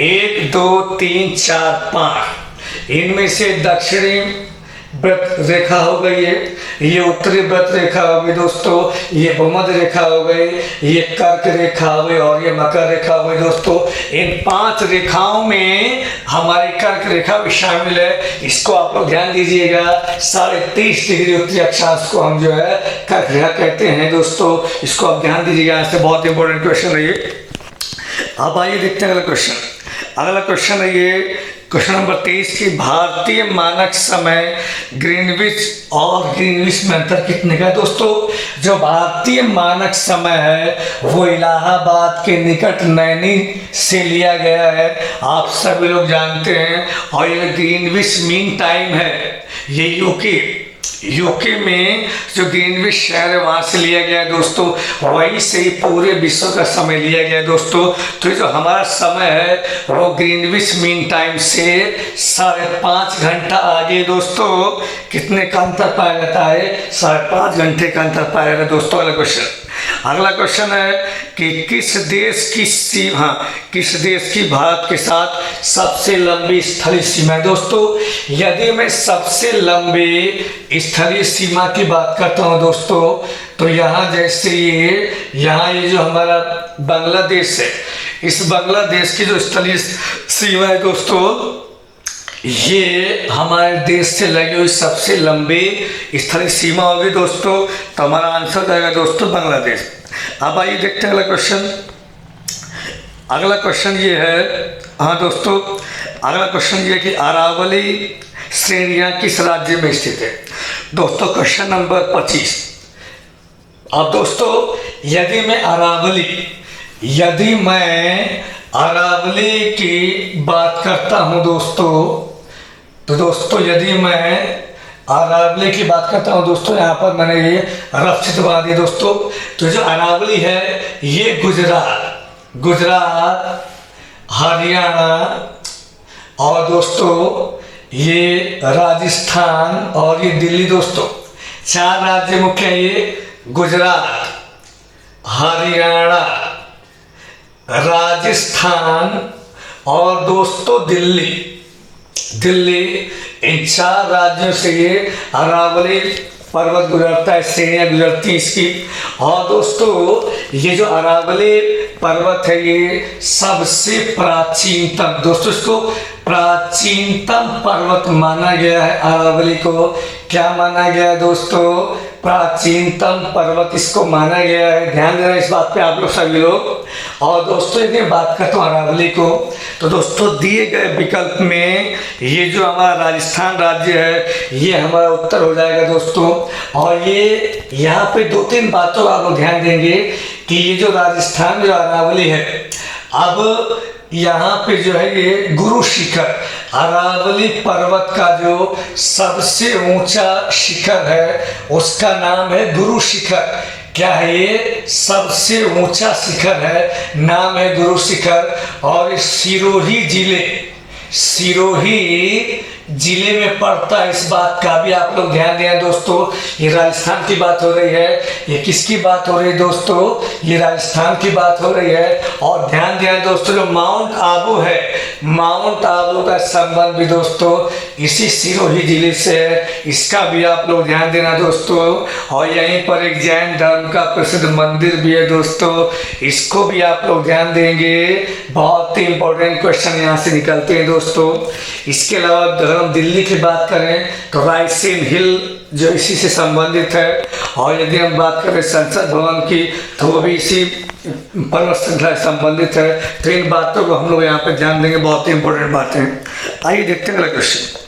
1 2 3 4 5। इनमें से दक्षिणी व्रत रेखा हो गई है, ये उत्तरी व्रत रेखा हो गई दोस्तों, ये भूमध्य रेखा हो गई, ये कर्क रेखा हो गई और ये मकर रेखा हो गई। दोस्तों इन 5 रेखाओं में हमारी कर्क रेखा भी शामिल है। इसको आप लोग ध्यान दीजिएगा, 23.5 डिग्री उत्तरी अक्षांश को हम जो है कर्क रेखा कहते हैं। दोस्तों इसको आप ध्यान दीजिएगा, इससे बहुत इंपॉर्टेंट क्वेश्चन है ये। अब आइए देखते हैं अगला क्वेश्चन। अगला क्वेश्चन है ये क्वेश्चन नंबर 23 की भारतीय मानक समय ग्रीनविच और ग्रीनविच में अंतर कितने का है। दोस्तों जो भारतीय मानक समय है वो इलाहाबाद के निकट नैनी से लिया गया है, आप सभी लोग जानते हैं। और ये ग्रीनविच मीन टाइम है, ये यूके में जो ग्रीनविच शहर है वहाँ से लिया गया है दोस्तों, वहीं से ही पूरे विश्व का समय लिया गया है दोस्तों। तो जो हमारा समय है वो ग्रीनविच मीन टाइम से 5.5 घंटा आगे दोस्तों कितने का अंतर पाया जाता है, 5.5 घंटे का अंतर पाया जाता है दोस्तों। अगला क्वेश्चन है कि किस देश की भारत के साथ सबसे लंबी स्थलीय सीमा है। दोस्तों यदि मैं सबसे लंबी स्थलीय सीमा की बात करता हूं दोस्तों, तो यहाँ जैसे ये जो हमारा बांग्लादेश है, इस बांग्लादेश की जो स्थलीय सीमा है दोस्तों, ये हमारे देश से लगी हुई सबसे लंबी स्थलीय सीमा होगी दोस्तों। तो हमारा आंसर जाएगा दोस्तों बांग्लादेश। अब आइए देखते हैं अगला क्वेश्चन। अगला क्वेश्चन ये है, हाँ दोस्तों अगला क्वेश्चन ये है कि अरावली श्रेणियाँ किस राज्य में स्थित है। दोस्तों क्वेश्चन नंबर 25। अब दोस्तों यदि मैं अरावली की बात करता हूँ दोस्तों, तो दोस्तों यदि मैं अरावली की बात करता हूँ दोस्तों, यहाँ पर मैंने ये रफ चित्र बना दिया दोस्तों। तो जो अरावली है ये गुजरात, हरियाणा और दोस्तों ये राजस्थान और ये दिल्ली दोस्तों, चार राज्य मुख्य हैं ये, गुजरात, हरियाणा, राजस्थान और दोस्तों दिल्ली। इन चार राज्यों से ये अरावली पर्वत गुजरता है, श्रेणियाँ गुजरती हैं इसकी। और दोस्तों ये जो अरावली पर्वत है ये सबसे प्राचीनतम, दोस्तों इसको प्राचीनतम पर्वत माना गया है। अरावली को क्या माना गया है दोस्तों? प्राचीनतम पर्वत इसको माना गया है। ध्यान देना इस बात पे आप लोग सभी लोग। और दोस्तों यदि बात करता हूँ अरावली को, तो दोस्तों दिए गए विकल्प में ये जो हमारा राजस्थान राज्य है ये हमारा उत्तर हो जाएगा दोस्तों। और ये यहाँ पे दो तीन बातों का आप लोग ध्यान देंगे कि ये जो राजस्थान जो अरावली है, अब यहाँ पे जो है ये गुरु शिखर, अरावली पर्वत का जो सबसे ऊंचा शिखर है उसका नाम है गुरु शिखर। क्या है ये? सबसे ऊंचा शिखर है, नाम है गुरु शिखर। और सिरोही जिले में पड़ता है। इस बात का भी आप लोग ध्यान दें दोस्तों। ये राजस्थान की बात हो रही है, ये किसकी बात हो रही है दोस्तों? ये राजस्थान की बात हो रही है। और ध्यान दें दोस्तों, जो माउंट आबू है, माउंट आबू का संबंध भी दोस्तों इसी सिरोही जिले से है, इसका भी आप लोग ध्यान देना दोस्तों। और यहीं पर एक जैन धर्म का प्रसिद्ध मंदिर भी है दोस्तों, इसको भी आप लोग ध्यान देंगे। बहुत ही इंपॉर्टेंट क्वेश्चन यहाँ से निकलते हैं दोस्तों। इसके अलावा अगर हम दिल्ली की बात करें तो रायसेन हिल जो इसी से संबंधित है। और यदि हम बात करें संसद भवन की तो वो भी इसी पर्वत श्रृंखला से संबंधित है। तो इन बातों को हम लोग यहाँ पे ध्यान देंगे, बहुत ही इंपॉर्टेंट बातें हैं। आइए देखते हैं अगला क्वेश्चन।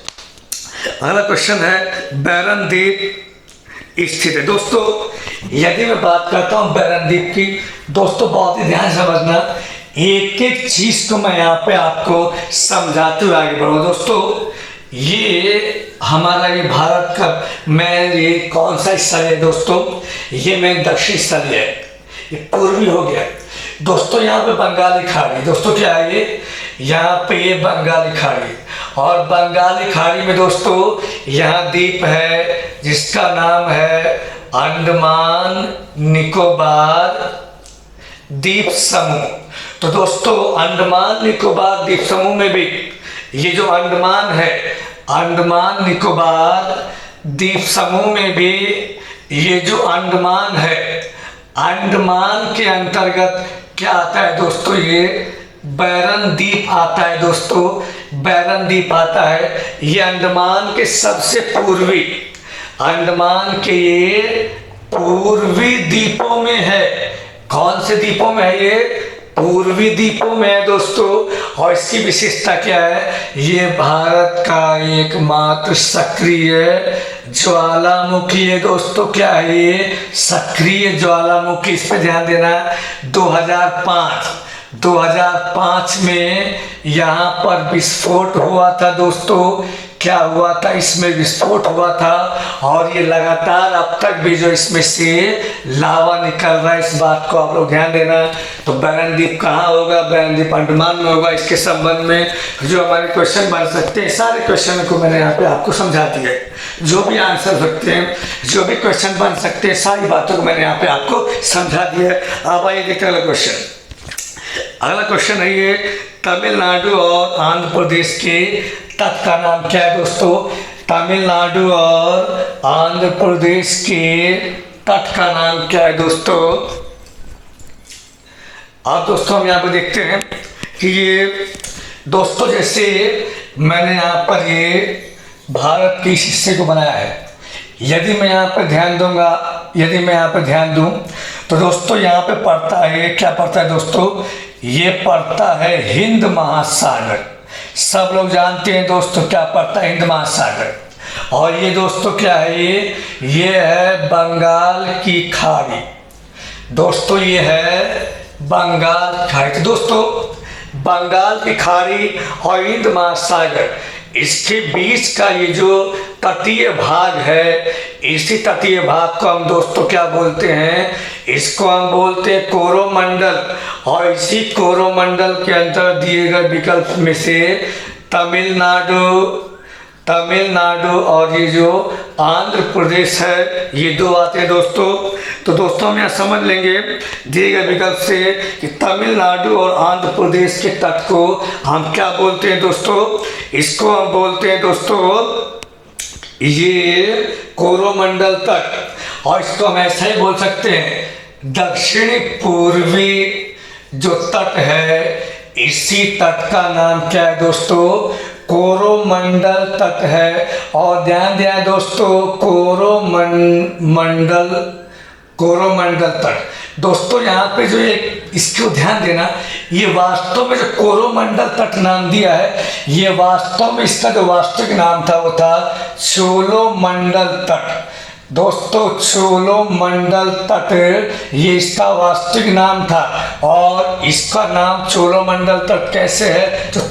अगला क्वेश्चन है बैरन द्वीप स्थित है। दोस्तों यदि मैं बात करता हूँ बैरन द्वीप की, दोस्तों बहुत ही ध्यान समझना, एक एक चीज को मैं यहाँ पे आपको समझाते हुए आगे बढ़ूँगा दोस्तों। ये हमारा ये भारत का मैं ये कौन सा हिस्सा है दोस्तों? ये मैं दक्षिण स्थली है, ये पूर्वी हो गया दोस्तों। यहाँ पे बंगाली खाड़ी, दोस्तों क्या है ये? यहाँ पे ये बंगाली खाड़ी, और बंगाली खाड़ी में दोस्तों यहाँ द्वीप है जिसका नाम है अंडमान निकोबार द्वीप समूह। तो दोस्तों अंडमान निकोबार द्वीप समूह में भी ये जो अंडमान है, अंडमान निकोबार द्वीप समूह में भी ये जो अंडमान है, अंडमान के अंतर्गत क्या आता है दोस्तों? ये बैरन द्वीप आता है दोस्तों, बैरन द्वीप आता है। ये अंडमान के सबसे पूर्वी, अंडमान के ये पूर्वी द्वीपों में है। कौन से द्वीपों में है ये? पूर्वी द्वीपों में है दोस्तों। और इसकी विशेषता क्या है? ये भारत का एकमात्र सक्रिय ज्वालामुखी है दोस्तों। क्या है ये? सक्रिय ज्वालामुखी। इस पे ध्यान देना। 2005 में यहाँ पर विस्फोट हुआ था दोस्तों। क्या हुआ था? इसमें विस्फोट हुआ था और ये लगातार अब तक भी जो इसमें से लावा निकल रहा है, इस बात को आप लोग ध्यान देना। तो बैरन द्वीप कहाँ होगा? बैरन द्वीप अंडमान में होगा। इसके संबंध में जो हमारे क्वेश्चन बन सकते हैं, सारे क्वेश्चन को मैंने यहाँ पे आपको समझा दिया है। जो भी आंसर सकते हैं, जो भी क्वेश्चन बन सकते हैं, सारी बातों को मैंने यहाँ पे आपको समझा दिया है। अब आइए देखते हैं अगला क्वेश्चन। अगला क्वेश्चन है ये तमिलनाडु और आंध्र प्रदेश के तट का नाम क्या है दोस्तों? तमिलनाडु और आंध्र प्रदेश के तट का नाम क्या है दोस्तों? अब दोस्तों हम यहाँ पे देखते हैं कि ये दोस्तों जैसे मैंने यहाँ पर ये भारत के इस हिस्से को बनाया है। यदि मैं यहाँ पर ध्यान दूंगा, यदि मैं यहाँ पर ध्यान दूं तो दोस्तों यहाँ पे पड़ता है, क्या पड़ता है दोस्तों? ये पड़ता है हिंद महासागर। सब लोग जानते हैं दोस्तों क्या पड़ता है? हिंद महासागर। और ये दोस्तों क्या है? ये है बंगाल की खाड़ी दोस्तों, ये है बंगाल खाड़ी। तो दोस्तों बंगाल की खाड़ी और हिंद महासागर, इसके बीच का ये जो तटीय भाग है, इसी तटीय भाग को हम दोस्तों क्या बोलते हैं? इसको हम बोलते हैं कोरोमंडल। और इसी कोरोमंडल के अंतर्गत दिए गए विकल्प में से तमिलनाडु, तमिलनाडु और ये जो आंध्र प्रदेश है, ये दो आते हैं दोस्तों। तो दोस्तों हम यहाँ समझ लेंगे दिए गए विकल्प से कि तमिलनाडु और आंध्र प्रदेश के तट को हम क्या बोलते हैं दोस्तों। इसको हम बोलते हैं दोस्तों ये कोरोमंडल तट, और इसको हम ऐसा ही बोल सकते हैं दक्षिणी पूर्वी जो तट है, इसी तट का नाम क्या है दोस्तों, कोरोमंडल तट है। और ध्यान दिया दोस्तों, कोरोमंडल तट। दोस्तों यहाँ पे जो एक इसको ध्यान देना, ये वास्तव में जो कोरोमंडल तट नाम दिया है, ये वास्तव में इसका जो वास्तविक नाम था वो था चोलोमंडल तट। दोस्तों चोलोमंडल तट ये इसका वास्तविक नाम था, और इसका नाम चोलोमंडल तट कैसे है, जो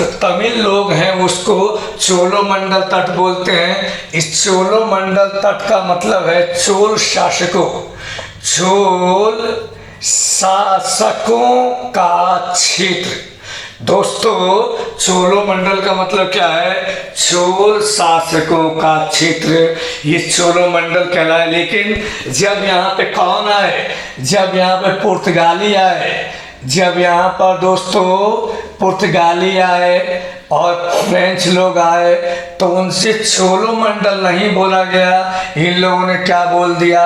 तमिल लोग हैं उसको चोलोमंडल तट बोलते हैं। इस चोलोमंडल तट का मतलब है चोल शासकों का क्षेत्र। दोस्तों चोलोमंडल का मतलब क्या है, चोल शासकों का क्षेत्र, ये चोलोमंडल कहलाए। लेकिन जब यहाँ पे कौन आए, जब यहाँ पे पुर्तगाली आए, जब यहाँ पर दोस्तों पुर्तगाली आए और फ्रेंच लोग आए, तो उनसे चोलोमंडल नहीं बोला गया। इन लोगों ने क्या बोल दिया,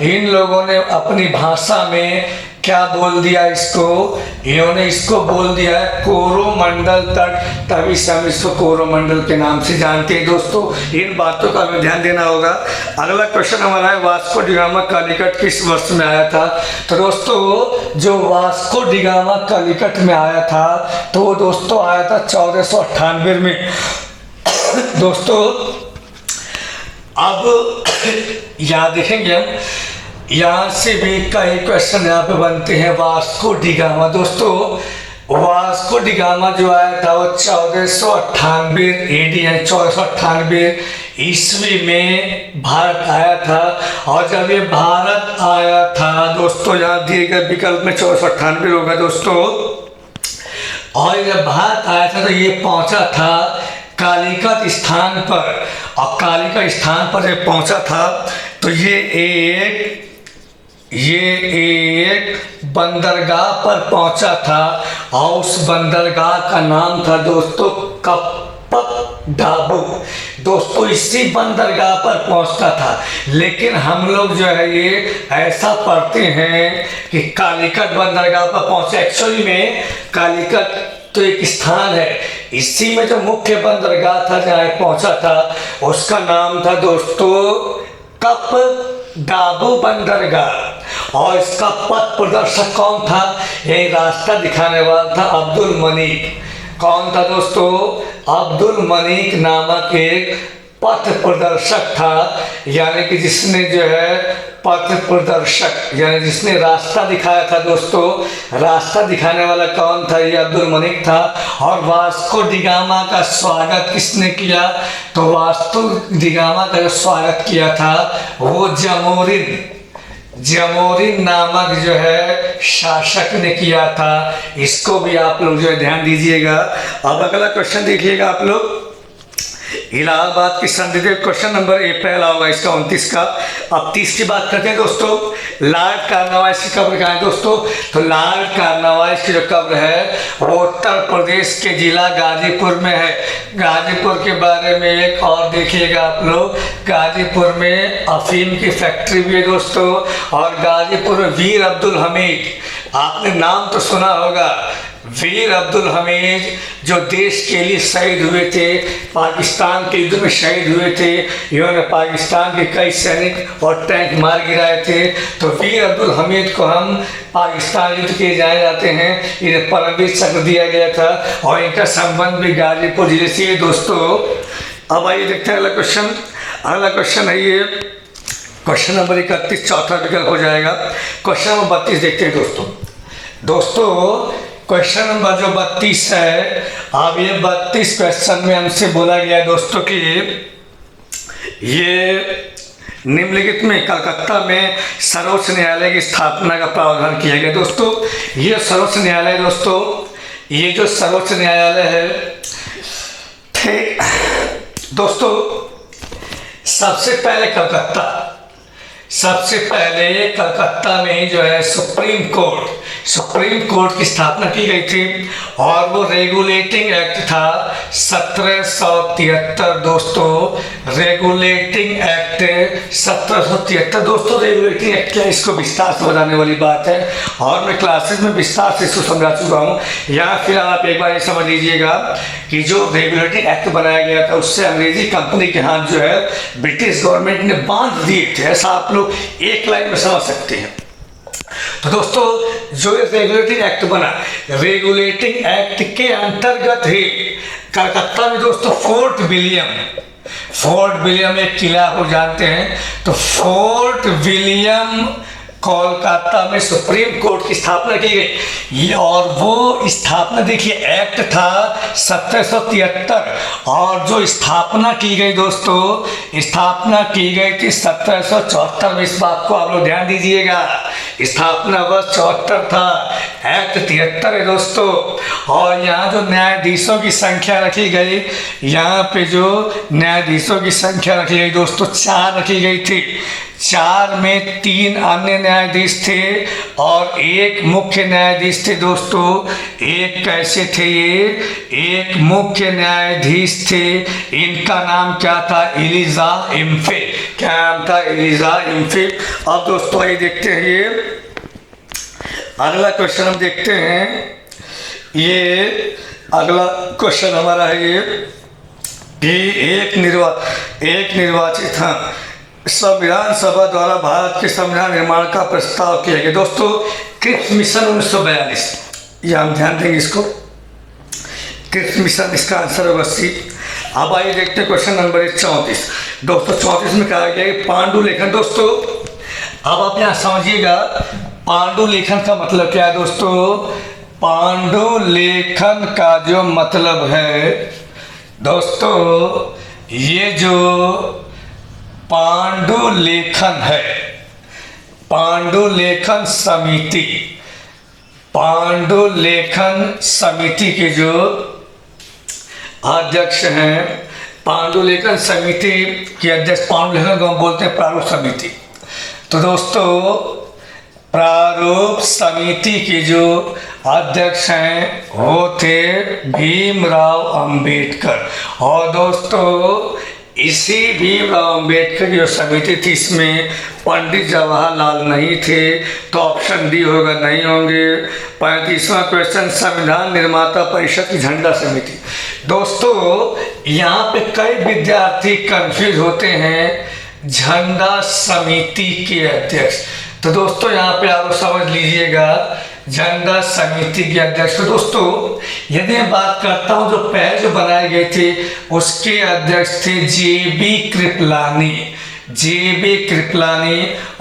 इन लोगों ने अपनी भाषा में क्या बोल दिया, इन्होंने इसको बोल दिया कोरोमंडल तट। तभी से हम इसको कोरोमंडल के नाम से जानते हैं। दोस्तों इन बातों का हमें ध्यान देना होगा। अगला क्वेश्चन हमारा है, वास्को डिगामा कालीकट किस वर्ष में आया था। तो दोस्तों जो वास्को डिगामा कालीकट में आया था, तो वो दोस्तों आया था 1498 में। दोस्तों अब याद देखेंगे हम, यहाँ से भी कई क्वेश्चन यहाँ पे बनते हैं। वास्को डिगामा, दोस्तों वास्को डिगामा जो आया था वो 1498 AD है, 1498 ईस्वी में भारत आया था। और जब ये भारत आया था दोस्तों, यहाँ दिए गए विकल्प में 1498 होगा दोस्तों। और जब भारत आया था तो ये पहुंचा था कालीकट स्थान पर, और कालीकट स्थान पर जब पहुंचा था तो ये एक बंदरगाह पर पहुंचा था, और उस बंदरगाह का नाम था दोस्तों कप्पत डाबू। दोस्तों इसी बंदरगाह पर पहुंचता था। लेकिन हम लोग जो है ये ऐसा पढ़ते हैं कि कालीकट बंदरगाह पर पहुंचे। एक्चुअली में कालीकट तो एक स्थान है, इसी में जो मुख्य बंदरगाह था जहाँ पहुंचा था, उसका नाम था दोस्तों कप्पडाबू बंदरगाह। और इसका पथ प्रदर्शक कौन था, यही रास्ता दिखाने वाला था अब्दुल मनीक। कौन था दोस्तों, अब्दुल मनीक नामक एक पथ प्रदर्शक था, यानी कि जिसने जो है पथ प्रदर्शक यानी जिसने रास्ता दिखाया था। दोस्तों रास्ता दिखाने वाला कौन था, ये अब्दुल मनीक था। और वास्को डिगामा का स्वागत किसने किया, तो वास्को डिगामा का जो स्वागत किया था वो जमोरिन नामक जो है शासक ने किया था। इसको भी आप लोग जो है ध्यान दीजिएगा। अब अगला क्वेश्चन देखिएगा आप लोग, इलाहाबाद की संधि, क्वेश्चन नंबर ए पहला होगा इसका 29 का। अब 30 की बात करते हैं दोस्तों। लॉर्ड कार्नवालिस की कब्र कहाँ है दोस्तों, तो लॉर्ड कार्नवालिस की जो कब्र है वो उत्तर प्रदेश के जिला गाजीपुर में है। गाजीपुर के बारे में एक और देखिएगा आप लोग, गाजीपुर में अफीम की फैक्ट्री भी है दोस्तों। और गाजीपुर में वीर अब्दुल हमीद, आपने नाम तो सुना होगा, वीर अब्दुल हमीद जो देश के लिए शहीद हुए थे, पाकिस्तान के युद्ध में शहीद हुए थे। इन्होंने पाकिस्तान के कई सैनिक और टैंक मार गिराए थे। तो वीर अब्दुल हमीद को हम पाकिस्तान युद्ध के जाने जाते हैं, इन्हें परमवीर चक्र दिया गया था, और इनका संबंध भी गाजीपुर जिले से है दोस्तों। अब आइए देखते हैं अगला क्वेश्चन। अगला क्वेश्चन है ये क्वेश्चन नंबर 31, चौथा विकल्प हो जाएगा। क्वेश्चन नंबर 32 देखते हैं दोस्तों। क्वेश्चन नंबर जो 32 है, अब ये 32 क्वेश्चन में हमसे बोला गया है दोस्तों कि ये निम्नलिखित में कलकत्ता में सर्वोच्च न्यायालय की स्थापना का प्रावधान किया गया। दोस्तों ये सर्वोच्च न्यायालय, दोस्तों ये जो सर्वोच्च न्यायालय है ठीक दोस्तों, सबसे पहले कलकत्ता में जो है सुप्रीम कोर्ट की स्थापना की गई थी और वो रेगुलेटिंग एक्ट था 1773। दोस्तों रेगुलेटिंग एक्ट 1773। दोस्तों रेगुलेटिंग एक्ट क्या है, इसको विस्तार से बताने वाली बात है और मैं क्लासेस में विस्तार से इसको समझा चुका हूँ। यहाँ फिर आप एक बार ये समझ लीजिएगा कि जो रेगुलेटिंग एक्ट बनाया गया था उससे अंग्रेजी कंपनी के हाथ जो है ब्रिटिश गवर्नमेंट ने बांध दिए थे, ऐसा आप लोग एक लाइन में समझ सकते हैं। तो दोस्तों जो रेगुलेटिंग एक्ट बना, रेगुलेटिंग एक्ट के अंतर्गत ही कलकत्ता में दोस्तों फोर्ट विलियम एक किला को जानते हैं, तो फोर्ट विलियम कोलकाता में सुप्रीम कोर्ट की स्थापना की गई और वो स्थापना देखिए एक्ट था 1773 और जो स्थापना की गई दोस्तों, स्थापना की गई थी 1774 में। इस बात को आप लोग ध्यान दीजिएगा, स्थापना वर्ष 74 था, एक्ट 73 है दोस्तों। और यहाँ जो न्यायाधीशों की संख्या रखी गई, यहाँ पे जो न्यायाधीशों की संख्या रखी गई दोस्तों 4 रखी गई थी। 4 में 3 अन्य न्यायाधीश थे और एक मुख्य न्यायाधीश थे दोस्तों। एक कैसे थे ये, एक मुख्य न्यायाधीश थे, इनका नाम क्या था, एलिजा इम्फे। क्या नाम था, एलिजा इम्फे। अब दोस्तों ये देखते हैं, ये अगला क्वेश्चन हम देखते हैं। ये अगला क्वेश्चन हमारा है ये कि एक निर्वाचित संविधान सभा द्वारा भारत के संविधान निर्माण का प्रस्ताव किया गया। दोस्तों क्रिप्स मिशन 1942, ये हम ध्यान देंगे इसको, क्रिप्स मिशन, इसका आंसर होगा सी। अब आइए देखते हैं क्वेश्चन नंबर 34। दोस्तों 34 में कहा गया है पांडुलेखन। दोस्तों अब आप यहाँ समझिएगा पांडुलेखन का मतलब क्या है दोस्तों। पांडुलेखन का जो मतलब है दोस्तों, ये जो पांडुलेखन है, पांडुलेखन समिति के जो अध्यक्ष हैं, पांडुलेखन समिति के अध्यक्ष, पांडुलेखन को हम बोलते हैं प्रारूप समिति। तो दोस्तों प्रारूप समिति के जो अध्यक्ष हैं वो थे भीमराव अंबेडकर। और दोस्तों इसी भीमराव अंबेडकर की जो समिति थी, इसमें पंडित जवाहरलाल नहीं थे, तो ऑप्शन डी होगा, नहीं होंगे। 35वां क्वेश्चन, संविधान निर्माता परिषद की झंडा समिति। दोस्तों यहाँ पे कई विद्यार्थी कंफ्यूज होते हैं झंडा समिति के अध्यक्ष। तो दोस्तों यहाँ पे आप समझ लीजिएगा झंडा समिति के अध्यक्ष। तो दोस्तों यदि मैं बात करता हूँ जो पहले जो बनाए गए थे उसके अध्यक्ष थे जे.बी. कृपलानी।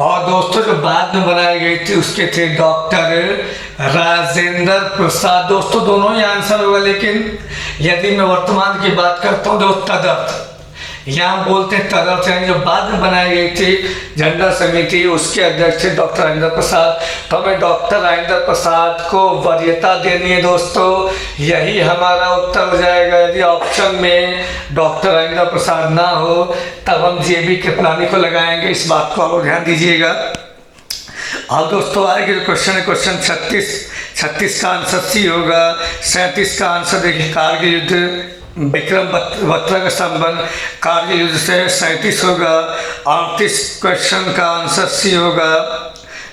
और दोस्तों जो बाद में बनाए गए थे उसके थे डॉक्टर राजेंद्र प्रसाद। दोस्तों दोनों ही आंसर होगा, लेकिन यदि मैं वर्तमान की बात करता हूँ तो तदर्थ, यहाँ बोलते हैं तदर्थ, यानी जो बाद में बनाई गई थी झंडा समिति उसके अध्यक्ष थे डॉक्टर राजेंद्र प्रसाद। तो हमें डॉक्टर राजेंद्र प्रसाद को वरीयता देनी है दोस्तों, यही हमारा उत्तर हो जाएगा। यदि ऑप्शन में डॉक्टर राजेंद्र प्रसाद ना हो तब हम जे.बी. कृपलानी को लगाएंगे, इस बात को आप ध्यान दीजिएगा। अब दोस्तों आगे जो क्वेश्चन है, क्वेश्चन 36 का आंसर सी होगा। 37 का आंसर देखिए, कारगिल युद्ध विक्रम बत्रा का संबंध कारगिल युद्ध से 37 होगा। 38 क्वेश्चन का आंसर सी होगा।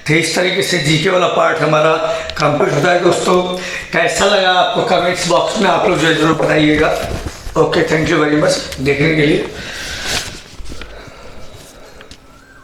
तो इस तरीके से जीके वाला पार्ट हमारा कंप्लीट होता है दोस्तों। कैसा लगा आपको कमेंट्स बॉक्स में आप लोग जरूर बताइएगा। Okay, thank you very much देखने के लिए।